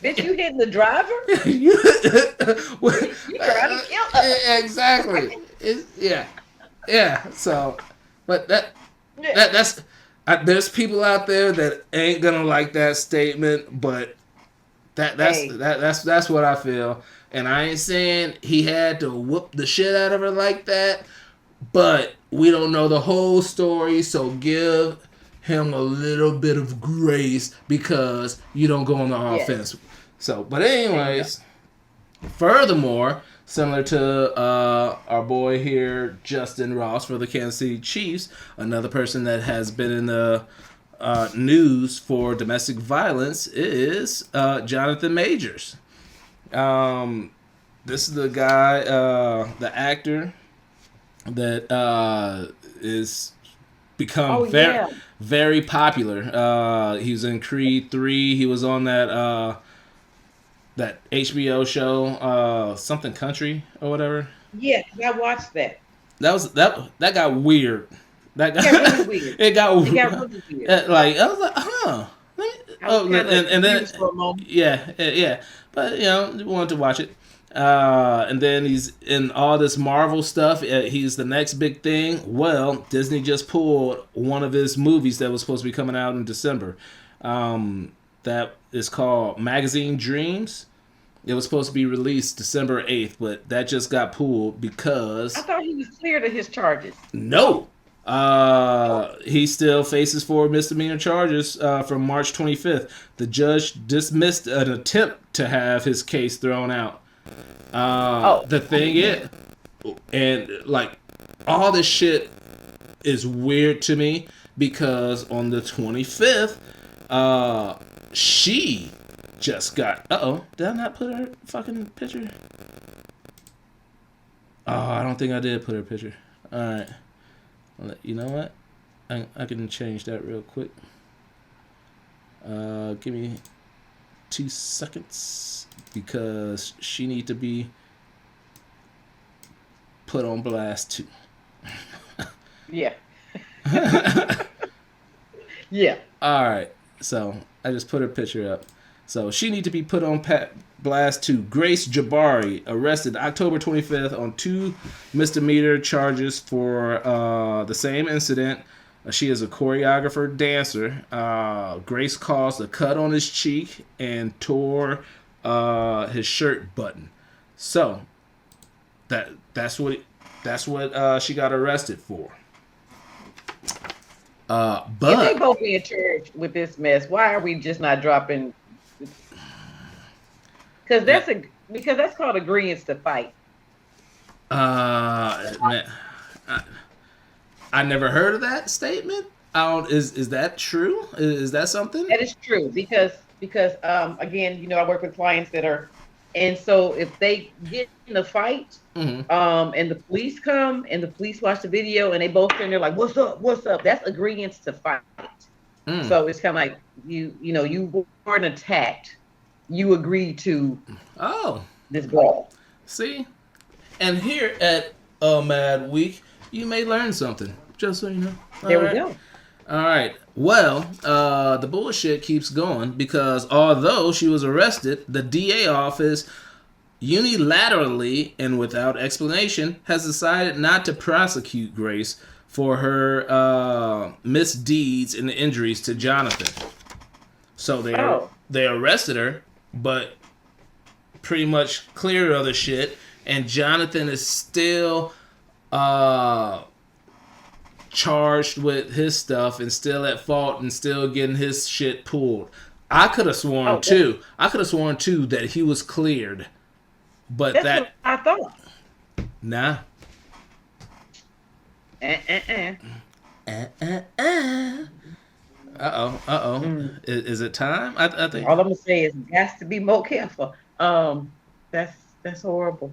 Bitch, you hitting the driver? You trying to kill us. Exactly. Yeah. So, but that's there's people out there that ain't gonna like that statement, but that's what I feel. And I ain't saying he had to whoop the shit out of her like that, but we don't know the whole story, so give him a little bit of grace because you don't go on the offense. So, but anyways, furthermore, similar to our boy here, Justin Ross for the Kansas City Chiefs, another person that has been in the news for domestic violence is Jonathan Majors. This is the guy, the actor that is become very popular. He was in Creed 3. He was on that HBO show, something country or whatever. Yeah, I watched that. That got weird. That got really weird. It got really weird. Like I was like, huh. And then for a moment. Yeah. But wanted to watch it. And then he's in all this Marvel stuff. He's the next big thing. Well, Disney just pulled one of his movies that was supposed to be coming out in December. That is called Magazine Dreams. It was supposed to be released December 8th, but that just got pulled because... I thought he was cleared of his charges. No. He still faces 4 misdemeanor charges from March 25th. The judge dismissed an attempt to have his case thrown out. The thing is, and like all this shit is weird to me because on the 25th, she just got. Did I not put her fucking picture? I don't think I did put her picture. All right, you know what? I can change that real quick. Give me 2 seconds. Because she need to be put on blast too. Yeah. Yeah. All right. So I just put her picture up. So she need to be put on blast too. Grace Jabari, arrested October 25th on 2 misdemeanor charges for the same incident. She is a choreographer dancer. Grace caused a cut on his cheek and tore his shirt button. So that's what she got arrested for. But if they both being charged with this mess, why are we just not dropping? Because that's called agreeance to fight. I never heard of that statement. Is that true? Is that something? That is true because again, I work with clients that are, and so if they get in a fight, and the police come and the police watch the video and they both turn, they're like, "What's up? What's up?" That's agreeance to fight. So it's kind of like you weren't attacked. You agreed to this brawl. See, and here at Mad Week, you may learn something. Just so you know. There we go. All right. Well, the bullshit keeps going because although she was arrested, the DA office unilaterally and without explanation has decided not to prosecute Grace for her misdeeds and injuries to Jonathan. So they arrested her, but pretty much cleared other shit, and Jonathan is still charged with his stuff and still at fault and still getting his shit pulled. I could have sworn too that he was cleared, but that's what I thought. Nah. Is it time? I think all I'm gonna say is you have to be more careful. That's horrible.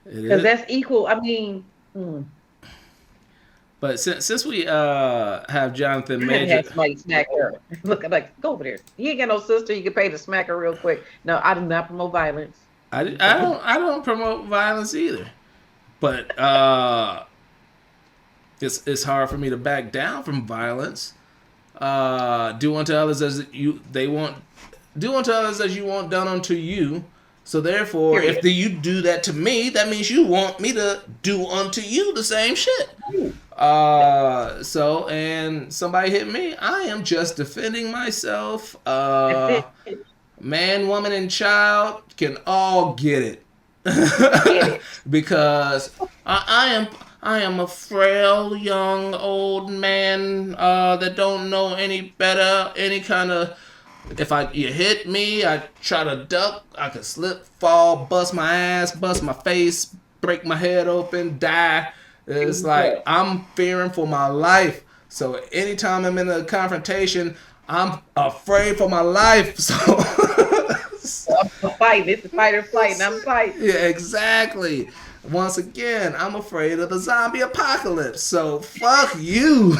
Because that's equal. I mean. But since we have Jonathan Major, had somebody smack her. Look, I'm like, go over there. You ain't got no sister. You can pay to smack her real quick. No, I do not promote violence. I don't promote violence either. But it's hard for me to back down from violence. Do unto others as you want done unto you. So therefore, if you do that to me, that means you want me to do unto you the same shit. So, and somebody hit me, I am just defending myself. Man, woman, and child can all get it. Because I am a frail, young, old man that don't know any better, any kind of. If you hit me, I try to duck, I could slip, fall, bust my ass, bust my face, break my head open, die. It's like I'm fearing for my life. So anytime I'm in a confrontation, I'm afraid for my life. So I'm fighting. It's a fight or flight, and I'm fighting. Yeah, exactly. Once again, I'm afraid of the zombie apocalypse. So fuck you.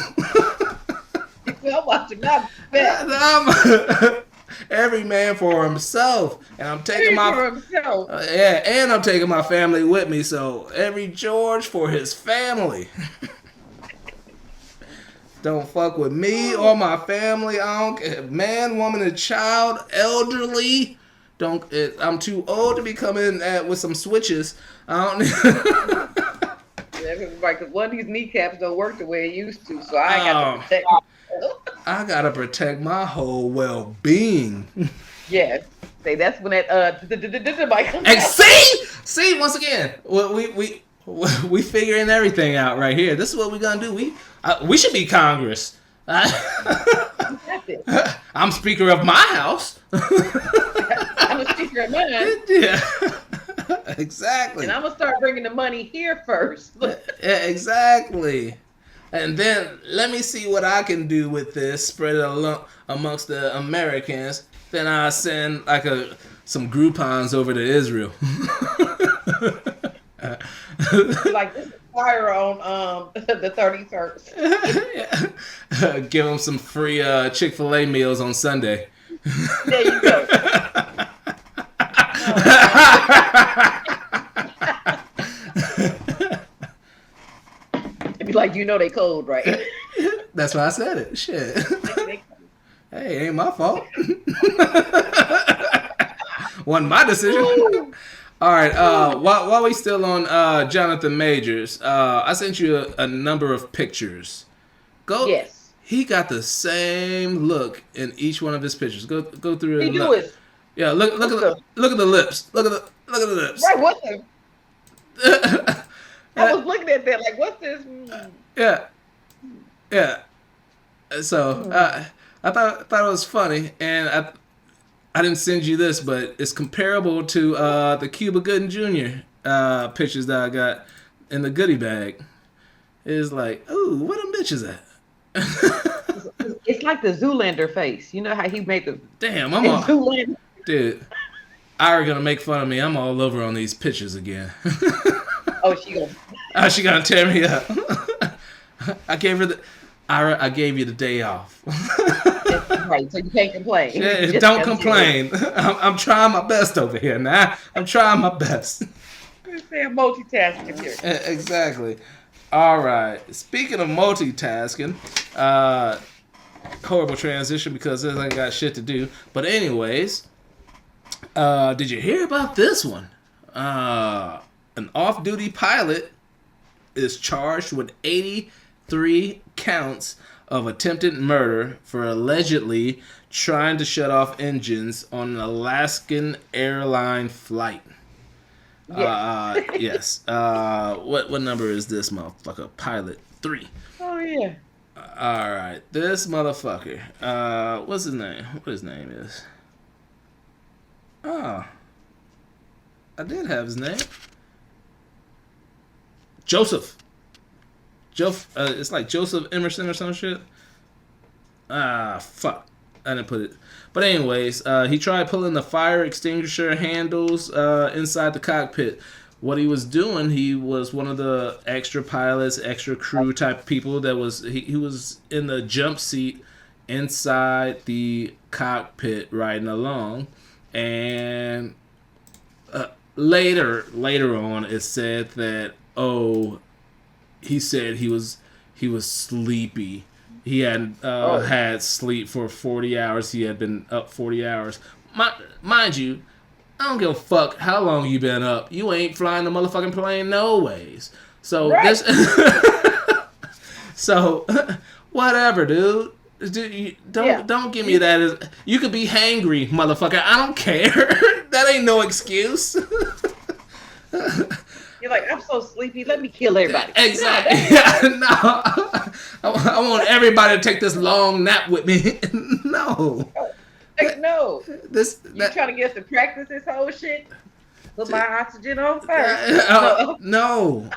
I'm watching my back. Every man for himself, and I'm taking and I'm taking my family with me. So every George for his family. Don't fuck with me or my family. I don't care. Man, woman, and child, elderly. I'm too old to be coming with some switches. I don't. Right, because one of these kneecaps don't work the way it used to, so I got to protect. I gotta protect my whole well-being. Yes, say that's when that mic comes out. See, once again, we figuring everything out right here. This is what we're gonna do. We should be Congress. I'm Speaker of my house. I'm a Speaker of mine. Yeah. Exactly. And I'm gonna start bringing the money here first. Yeah, exactly. And then let me see what I can do with this, spread it amongst the Americans. Then I send some Groupons over to Israel. Like this is fire on the 31st. Yeah. Give them some free Chick-fil-A meals on Sunday. There you go. It'd be like, they code, right? That's why I said it. Shit. Hey, ain't my fault. Wasn't my decision. All right. While we still on Jonathan Majors, I sent you a number of pictures. Go. Yes. He got the same look in each one of his pictures. Go through it. He do it. Yeah. Look at the lips. Look at the lips. Right. What's the? I was looking at that like, what's this? Yeah. So I thought it was funny, and I didn't send you this, but it's comparable to the Cuba Gooding Jr. Pictures that I got in the goodie bag. It's like, ooh, where them bitches at? It's like the Zoolander face. You know how he made the damn. Zoolander. Dude. Ira gonna make fun of me. I'm all over on these pictures again. Oh, she gonna tear me up. I gave you the day off. Right, so you can't complain. Yeah, don't complain. I'm trying my best over here now. I'm trying my best. I'm multitasking here. Exactly. All right. Speaking of multitasking, horrible transition because this ain't got shit to do. But anyways, did you hear about this one? An off-duty pilot is charged with 83 counts of attempted murder for allegedly trying to shut off engines on an Alaskan airline flight. Yes. What number is this motherfucker? Pilot 3. Oh yeah. All right, this motherfucker. What's his name? What his name is? Oh, I did have his name. Joseph. It's like Joseph Emerson or some shit. Fuck. I didn't put it. But anyways, he tried pulling the fire extinguisher handles inside the cockpit. What he was doing, he was one of the extra pilots, extra crew type people that was, he was in the jump seat inside the cockpit riding along. And later on, it said that, he said he was sleepy. He had had sleep for 40 hours. He had been up 40 hours. Mind you, I don't give a fuck how long you been up. You ain't flying the motherfucking plane no ways. So right. So whatever, dude. Don't give me that as you could be hangry, motherfucker. I don't care. That ain't no excuse. You're like, I'm so sleepy. Let me kill everybody. Exactly. No. I want everybody to take this long nap with me. No. No. You trying to get us to practice this whole shit? Put my oxygen on first. No.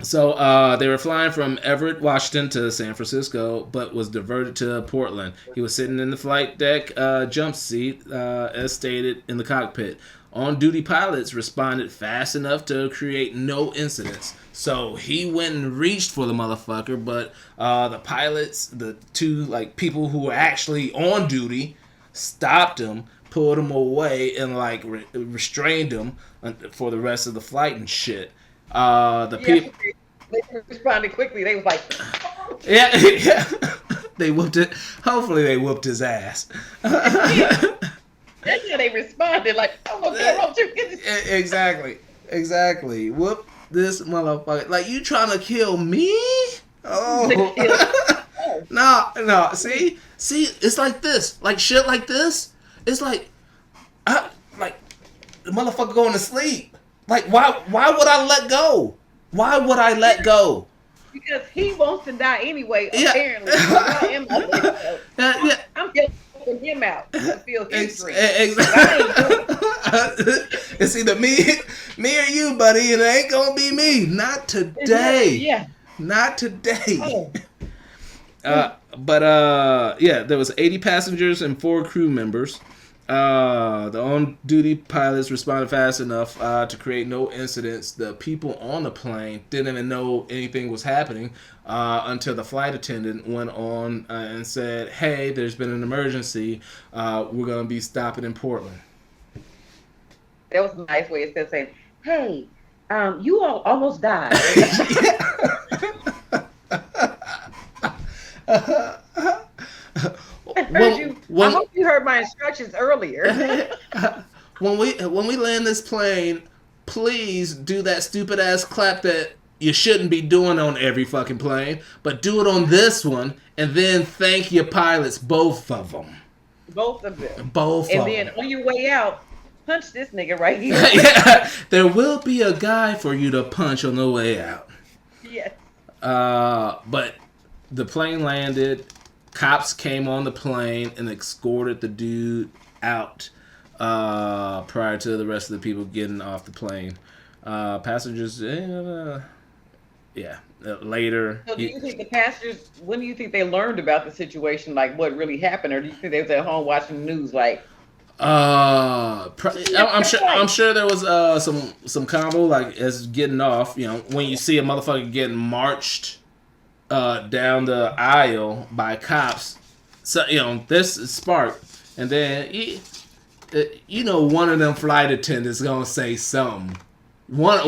So they were flying from Everett, Washington to San Francisco, but was diverted to Portland. He was sitting in the flight deck jump seat, as stated, in the cockpit. On-duty pilots responded fast enough to create no incidents. So he went and reached for the motherfucker, but the pilots, the two people who were actually on duty, stopped him, pulled him away, and restrained him for the rest of the flight and shit. People they responded quickly. They was like, yeah. They whooped it. Hopefully, they whooped his ass. That's how they responded. Like, don't you get this? Exactly. Whoop this motherfucker. You trying to kill me? Oh. No. See, it's like this. Shit like this. It's the motherfucker going to sleep. Why would I let go? Why would I let go? Because he wants to die anyway, apparently. I'm helping him out to feel his dream. Exactly. It's either me or you, buddy, and it ain't gonna be me. Not today. Yeah. Not today. There was 80 passengers and 4 crew members. The on-duty pilots responded fast enough to create no incidents. The people on the plane didn't even know anything was happening until the flight attendant went on and said, "Hey, there's been an emergency. We're going to be stopping in Portland." That was a nice way of saying, "Hey, you all almost died." I hope you heard my instructions earlier. when we land this plane, please do that stupid ass clap that you shouldn't be doing on every fucking plane, but do it on this one, and then thank your pilots, both of them. Both of them. Both and of then them. On your way out, punch this nigga right here. Yeah, there will be a guy for you to punch on the way out. Yes. But the plane landed. Cops came on the plane and escorted the dude out prior to the rest of the people getting off the plane. Passengers, later. So do you think the passengers, when do you think they learned about the situation, like what really happened, or do you think they was at home watching the news, like? I'm sure there was some combo like as getting off. You know, when you see a motherfucker getting marched down the aisle by cops, so you know this is spark, and then one of them flight attendants gonna say something. One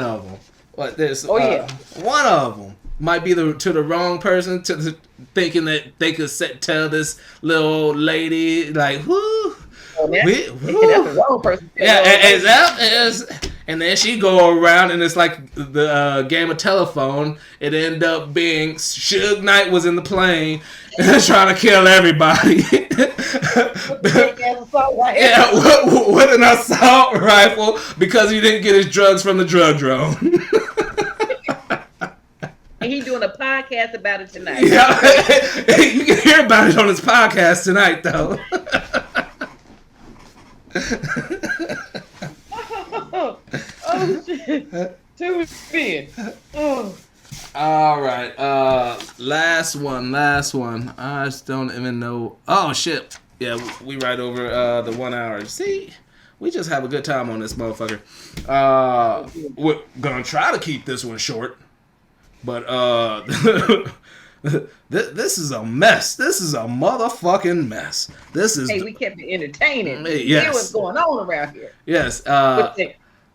of them. What this? One of them might be to the wrong person, thinking that they could tell this little old lady like, whoo. That's the wrong person. And then she go around and it's like the game of telephone. It ended up being Suge Knight was in the plane trying to kill everybody. With an assault rifle because he didn't get his drugs from the drug drone. And he's doing a podcast about it tonight. Yeah, you can hear about it on his podcast tonight, though. Oh shit! Too big. Oh. All right. Last one. I just don't even know. Oh shit! Yeah, we right over the 1 hour. See, we just have a good time on this motherfucker. We're gonna try to keep this one short, but This is a mess. This is a motherfucking mess. Hey, we kept it entertaining. Yes. Hear what's going on around here. Yes.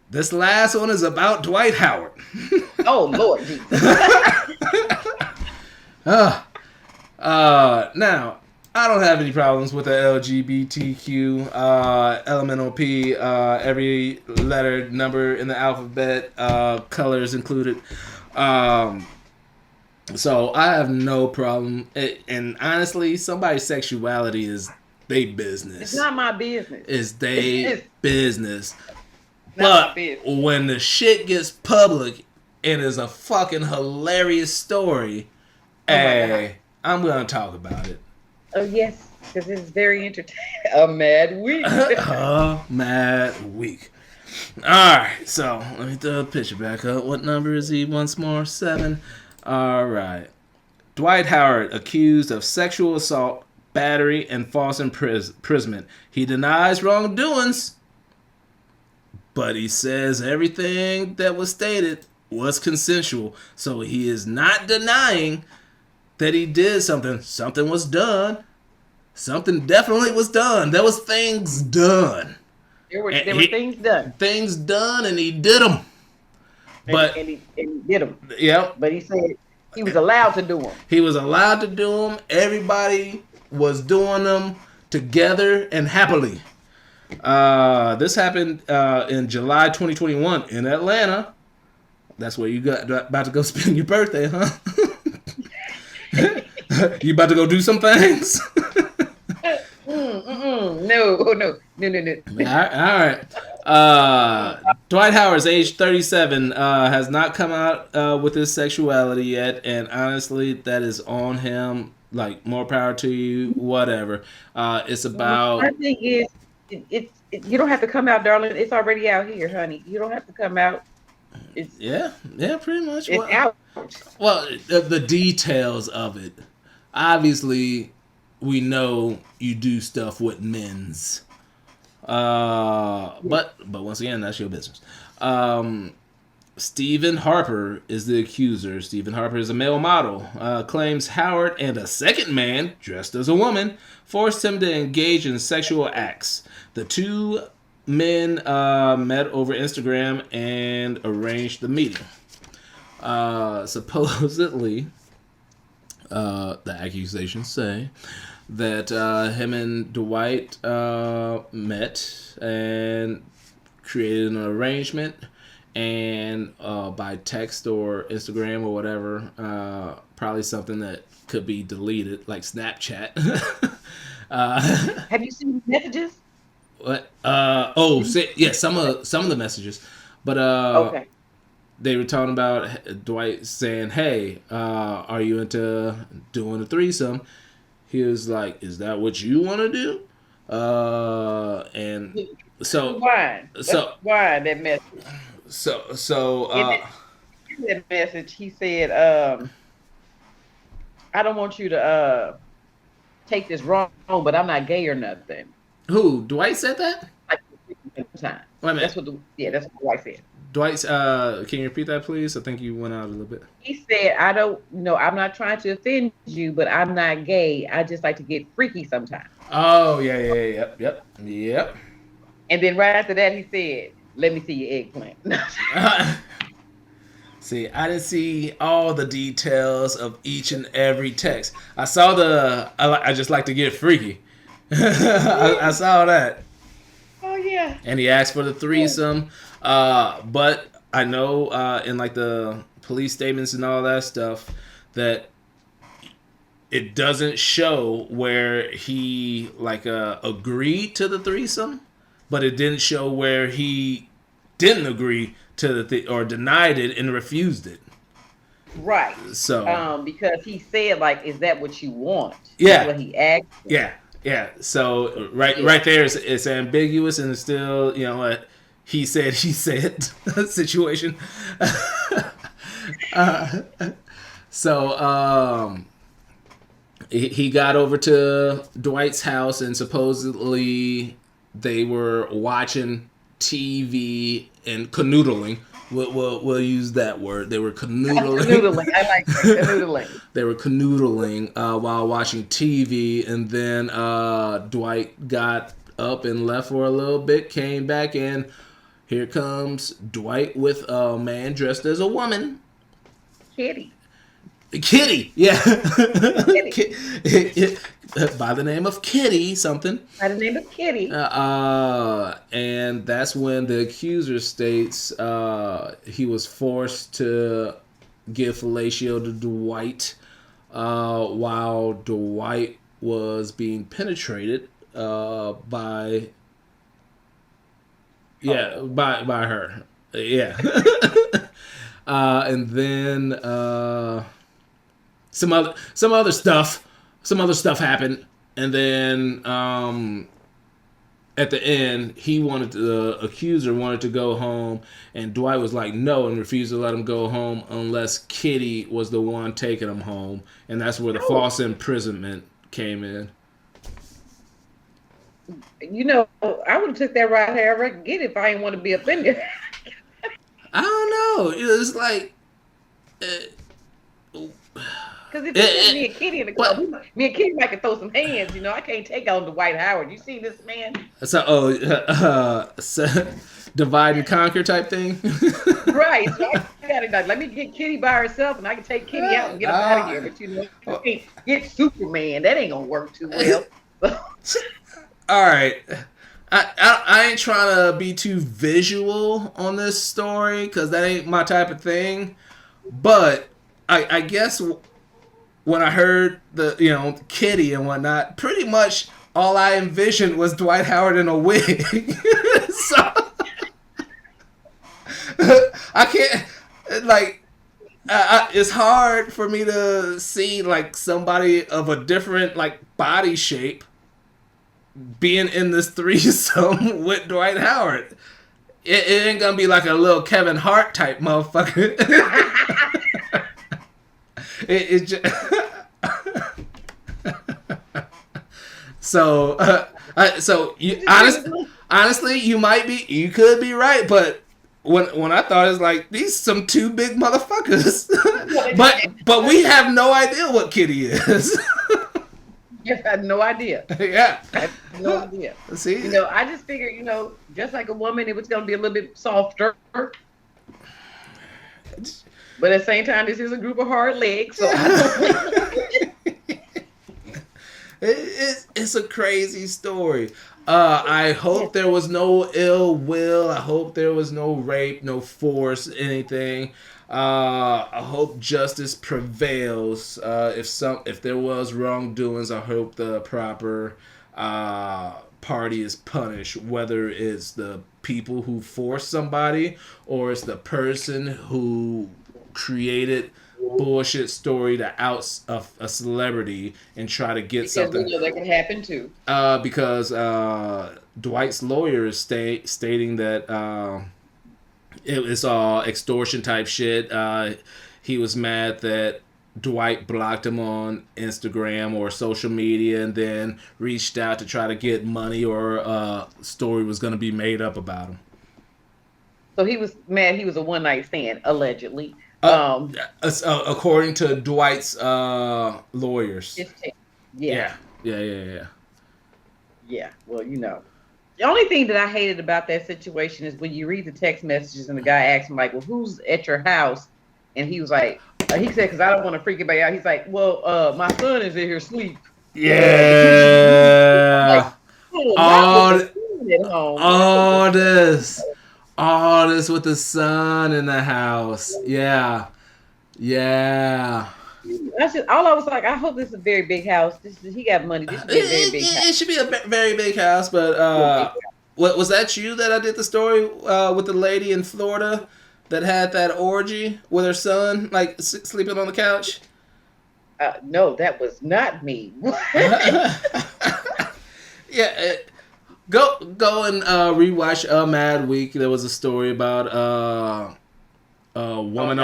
This last one is about Dwight Howard. Oh Lord Jesus. Now, I don't have any problems with the LGBTQ, elemental P, every letter, number in the alphabet, colors included. So I have no problem. And honestly, somebody's sexuality is they business. It's not my business. It's they business. But when the shit gets public and is a fucking hilarious story, hey, I'm going to talk about it. Oh, yes, because it's very entertaining. A mad week. A mad week. All right, so let me throw the picture back up. What number is he once more? 7. All right. Dwight Howard accused of sexual assault, battery, and false imprisonment. He denies wrongdoings, but he says everything that was stated was consensual. So he is not denying that he did something. Something was done. Something definitely was done. There was things done. There were things done. Things done, and he did them. But and he did them. Yep. But he said he was allowed to do them. He was allowed to do them. Everybody was doing them together and happily. This happened in July 2021 in Atlanta. That's where you got about to go spend your birthday, huh? You about to go do some things? No. All right. Dwight Howard's age 37, has not come out with his sexuality yet, and honestly, that is on him. Like, more power to you, whatever. It's about. My thing is, you don't have to come out, darling. It's already out here, honey. You don't have to come out. Yeah, pretty much. It's out. Well, the details of it. Obviously, we know you do stuff with men's. But once again, that's your business. Stephen Harper is the accuser. Stephen Harper is a male model. Claims Howard and a second man, dressed as a woman, forced him to engage in sexual acts. The two men met over Instagram and arranged the meeting. Supposedly, the accusations say, that him and Dwight met and created an arrangement, and by text or Instagram or whatever, probably something that could be deleted, like Snapchat. Have you seen messages? What? Yeah, some of the messages, but Okay. they were talking about Dwight saying, "Hey, are you into doing a threesome?" He was like, "Is that what you want to do?" And so Why? so Why that message? so In that message, he said, "I don't want you to take this wrong, but I'm not gay or nothing." who? Dwight said that? Like time. Wait a minute. That's what Dwight said. Dwight, can you repeat that, please? I think you went out a little bit. He said, "I don't know. I'm not trying to offend you, but I'm not gay. I just like to get freaky sometimes." Oh yeah, yep. And then right after that, he said, "Let me see your eggplant." See, I didn't see all the details of each and every text. I saw I just like to get freaky. I saw that. Oh yeah. And he asked for the threesome. But I know in like the police statements and all that stuff that it doesn't show where he like agreed to the threesome, but it didn't show where he didn't agree to the or denied it and refused it. Right. So because he said, like, "Is that what you want?" Yeah. That's what he asked. Yeah. So right there, it's ambiguous and it's still, you know, a he said situation. So he got over to Dwight's house and supposedly they were watching TV and canoodling. We'll use that word. They were canoodling. Canoodling. I like that. Canoodling. They were canoodling while watching TV, and then Dwight got up and left for a little bit, came back, and here comes Dwight with a man dressed as a woman. Kitty, yeah. Kitty. By the name of Kitty something. By the name of Kitty. And that's when the accuser states he was forced to give fellatio to Dwight while Dwight was being penetrated by her. Yeah. And then some other stuff happened, and then at the end the accuser wanted to go home, and Dwight was like no and refused to let him go home unless Kitty was the one taking him home, and that's where the false imprisonment came in. You know, I would have took that right here. I reckon get it if I didn't want to be offended. I don't know. It's like. Because if it's me and Kitty in the club, me and Kitty might could throw some hands. You know, I can't take on Dwight Howard. You see this man? So, divide and conquer type thing. Right. So I got it. Like, let me get Kitty by herself, and I can take Kitty out and get her out of here. But you know, you can't get Superman. That ain't gonna work too well. All right. I ain't trying to be too visual on this story because that ain't my type of thing. But I guess when I heard the Kitty and whatnot, pretty much all I envisioned was Dwight Howard in a wig. So I can't like. It's hard for me to see like somebody of a different like body shape being in this threesome with Dwight Howard. It ain't gonna be like a little Kevin Hart type motherfucker. it just so you honestly you could be right, but when I thought it's like these some two big motherfuckers, but we have no idea what Kitty is. Yes, I had no idea. Yeah. I had no idea. See? You know, I just figured, just like a woman, it was going to be a little bit softer. But at the same time, this is a group of hard legs. So It's a crazy story. I hope there was no ill will. I hope there was no rape, no force, anything. I hope justice prevails. If there was wrongdoings, I hope the proper party is punished. Whether it's the people who forced somebody or it's the person who created bullshit story to out a celebrity and try to get because something. we know that can happen too. Because Dwight's lawyer is stating that it was all extortion type shit. He was mad that Dwight blocked him on Instagram or social media and then reached out to try to get money or a story was going to be made up about him. So he was mad. He was a one night stand, allegedly. According to Dwight's lawyers. Yeah. Yeah. Well, the only thing that I hated about that situation is when you read the text messages and the guy asked him like, "Well, who's at your house?" And he was like, he said, "Because I don't want to freak anybody out." He's like, "Well, my son is in here asleep." Yeah. All this with the son in the house. Yeah. All I was like, I hope this is a very big house. He got money. This should be a very big house. It should be a very big house, but what was that you that I did the story with the lady in Florida that had that orgy with her son, like sleeping on the couch? No, that was not me. Yeah. Go and rewatch Mad Week. There was a story about a woman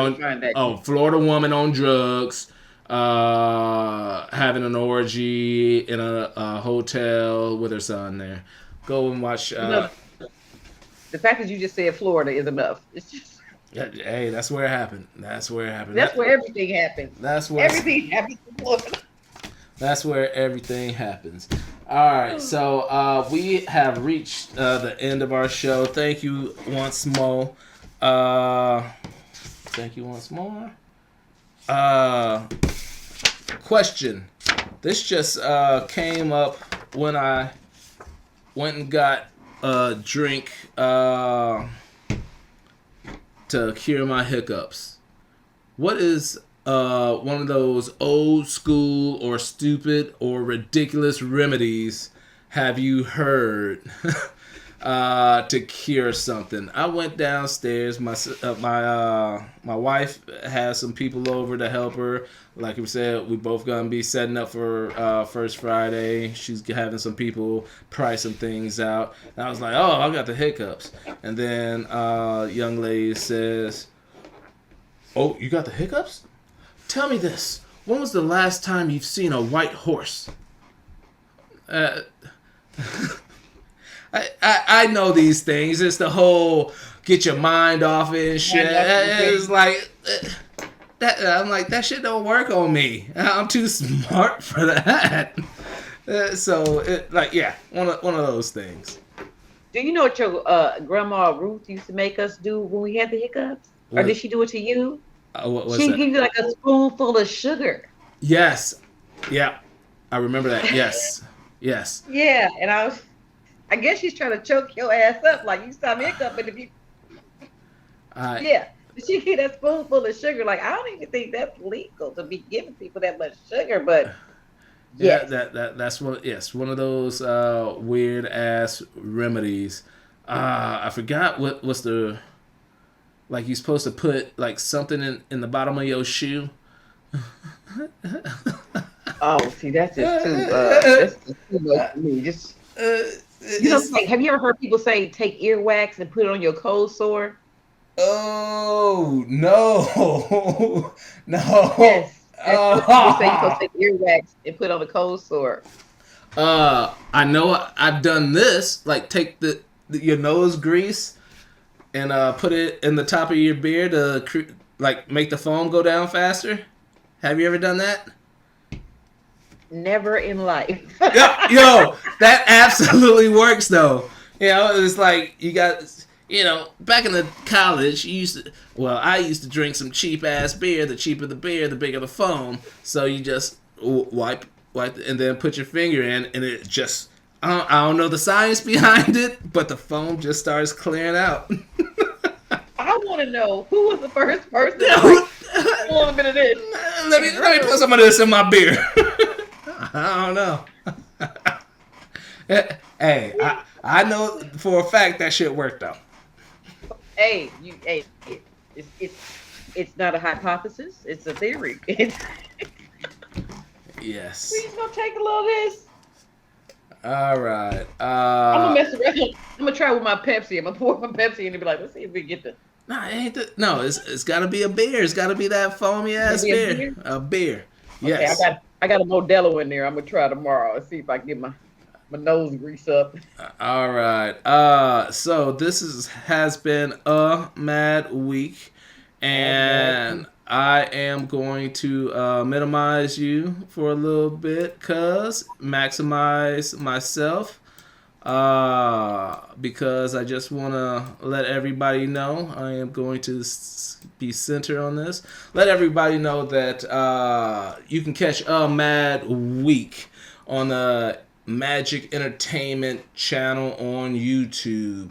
Florida woman on drugs, having an orgy in a hotel with her son there. Go and watch. The fact that you just said Florida is enough. It's just. Hey, that's where it happened. That's where everything happens. That's where everything happens in Florida. That's where everything happens. All right, so we have reached the end of our show. Thank you once more. Question. This just came up when I went and got a drink to cure my hiccups. What is one of those old school or stupid or ridiculous remedies have you heard to cure something? I went downstairs. My wife has some people over to help her. Like we said, we both gonna be setting up for First Friday. She's having some people price some things out. And I was like, oh, I got the hiccups. And then young lady says, oh, you got the hiccups? Tell me this. When was the last time you've seen a white horse? I know these things. It's the whole get your mind off it and shit. It's like that. I'm like, that shit don't work on me. I'm too smart for that. So one of those things. Do you know what your grandma Ruth used to make us do when we had the hiccups? Or did she do it to you? She'd give you like a spoonful of sugar. Yes. Yeah. I remember that. Yes. Yeah, and I guess she's trying to choke your ass up like you stop hiccuping if you. Yeah, she get that spoonful of sugar. Like, I don't even think that's legal to be giving people that much sugar, but. Yeah, that's one of those weird ass remedies. I forgot what's the. Like, you're supposed to put like something in the bottom of your shoe. Oh, see, that's just that's too much for me. Just have you ever heard people say take earwax and put it on your cold sore? Oh no, no. Yes. You say you're supposed to take earwax and put on a cold sore. I know I've done this. Like, take your nose grease and put it in the top of your beard to make the foam go down faster. Have you ever done that? Never in life. Yo, that absolutely works though. It's like you got, back in the college, I used to drink some cheap ass beer. The cheaper the beer, the bigger the foam. So you just wipe and then put your finger in, and it just, I don't know the science behind it, but the foam just starts clearing out. I want to know who was the first person to like, a little bit of this. Let me put some of this in my beer. I don't know. Hey, I know for a fact that shit worked though. Hey, it's not a hypothesis. It's a theory. Yes. We just gonna take a little of this. All right. I'm gonna mess around. I'm gonna try with my Pepsi. I'm gonna pour my Pepsi in and be like, let's see if we get the. Nah, it ain't no. It's got to be a beer. It's got to be that foamy ass beer. A beer. Yes. Okay, I got a Modelo in there. I'm gonna try tomorrow and see if I can get my nose grease up. All right. So this has been a mad week, and I am going to minimize you for a little bit, cuz maximize myself. Because I just want to let everybody know I am going to be centered on this. Let everybody know that you can catch a mad week on the Magic Entertainment channel on YouTube.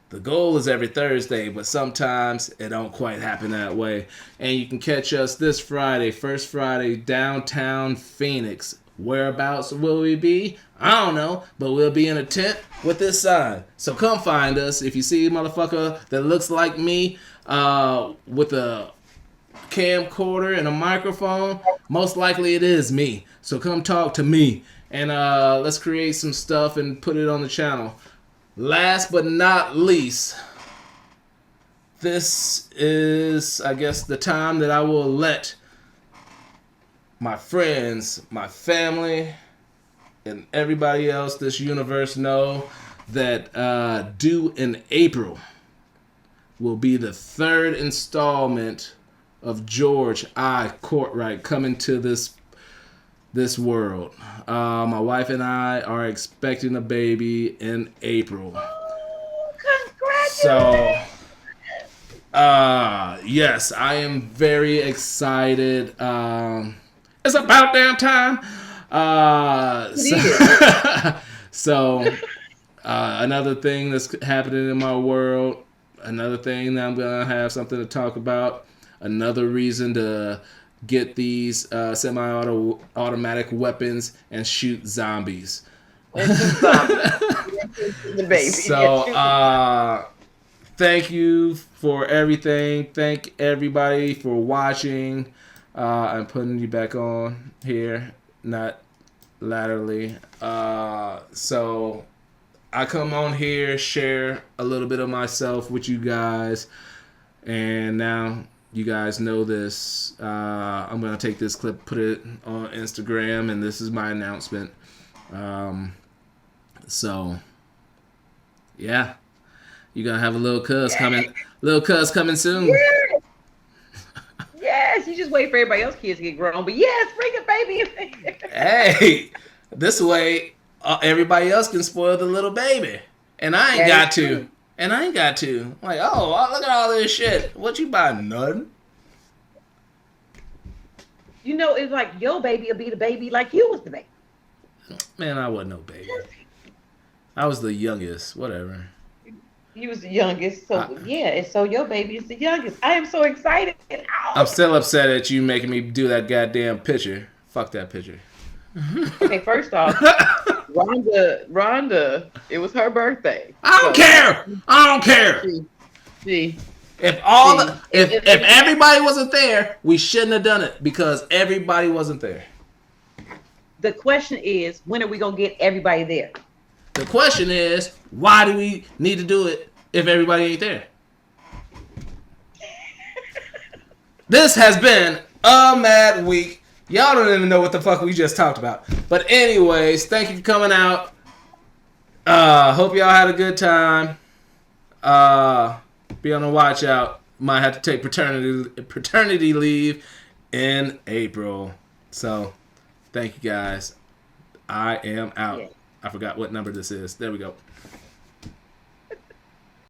The goal is every Thursday, but sometimes it don't quite happen that way. And you can catch us this Friday, first Friday, downtown Phoenix. Whereabouts will we be? I don't know, but we'll be in a tent with this sign. So come find us. If you see a motherfucker that looks like me with a camcorder and a microphone, most likely it is me. So come talk to me, and let's create some stuff and put it on the channel. Last but not least, this is, I guess, the time that I will let my friends, my family, and everybody else this universe know that due in April will be the third installment of George I. Cortright coming to this world. My wife and I are expecting a baby in April. Congratulations! So, yes, I am very excited. It's about damn time. So another thing that's happening in my world, another thing that I'm gonna have something to talk about, another reason to get these semi-automatic weapons and shoot zombies. The baby. So thank you for everything. Thank everybody for watching. I'm putting you back on here, not laterally. So I come on here, share a little bit of myself with you guys, and now you guys know this. I'm gonna take this clip, put it on Instagram, and this is my announcement. So yeah, you're gonna have a little cuz coming soon. Yes, you just wait for everybody else's kids to get grown. But yes, bring a baby in there. Hey, this way everybody else can spoil the little baby, and I ain't got to. And I ain't got to. Like, oh, look at all this shit. What you buy? Nothing. You know, it's like your baby will be the baby like you was the baby. Man, I wasn't no baby. I was the youngest. Whatever. You was the youngest, so yeah, and so your baby is the youngest. I am so excited. I'm still upset at you making me do that goddamn picture. Fuck that picture. Okay, first off, Rhonda, it was her birthday. I don't care. See. If everybody wasn't there, we shouldn't have done it because everybody wasn't there. The question is, when are we gonna get everybody there? The question is, why do we need to do it if everybody ain't there? This has been a mad week. Y'all don't even know what the fuck we just talked about. But anyways, thank you for coming out. Hope y'all had a good time. Be on the watch out. Might have to take paternity leave in April. So, thank you guys. I am out. Yeah. I forgot what number this is. There we go.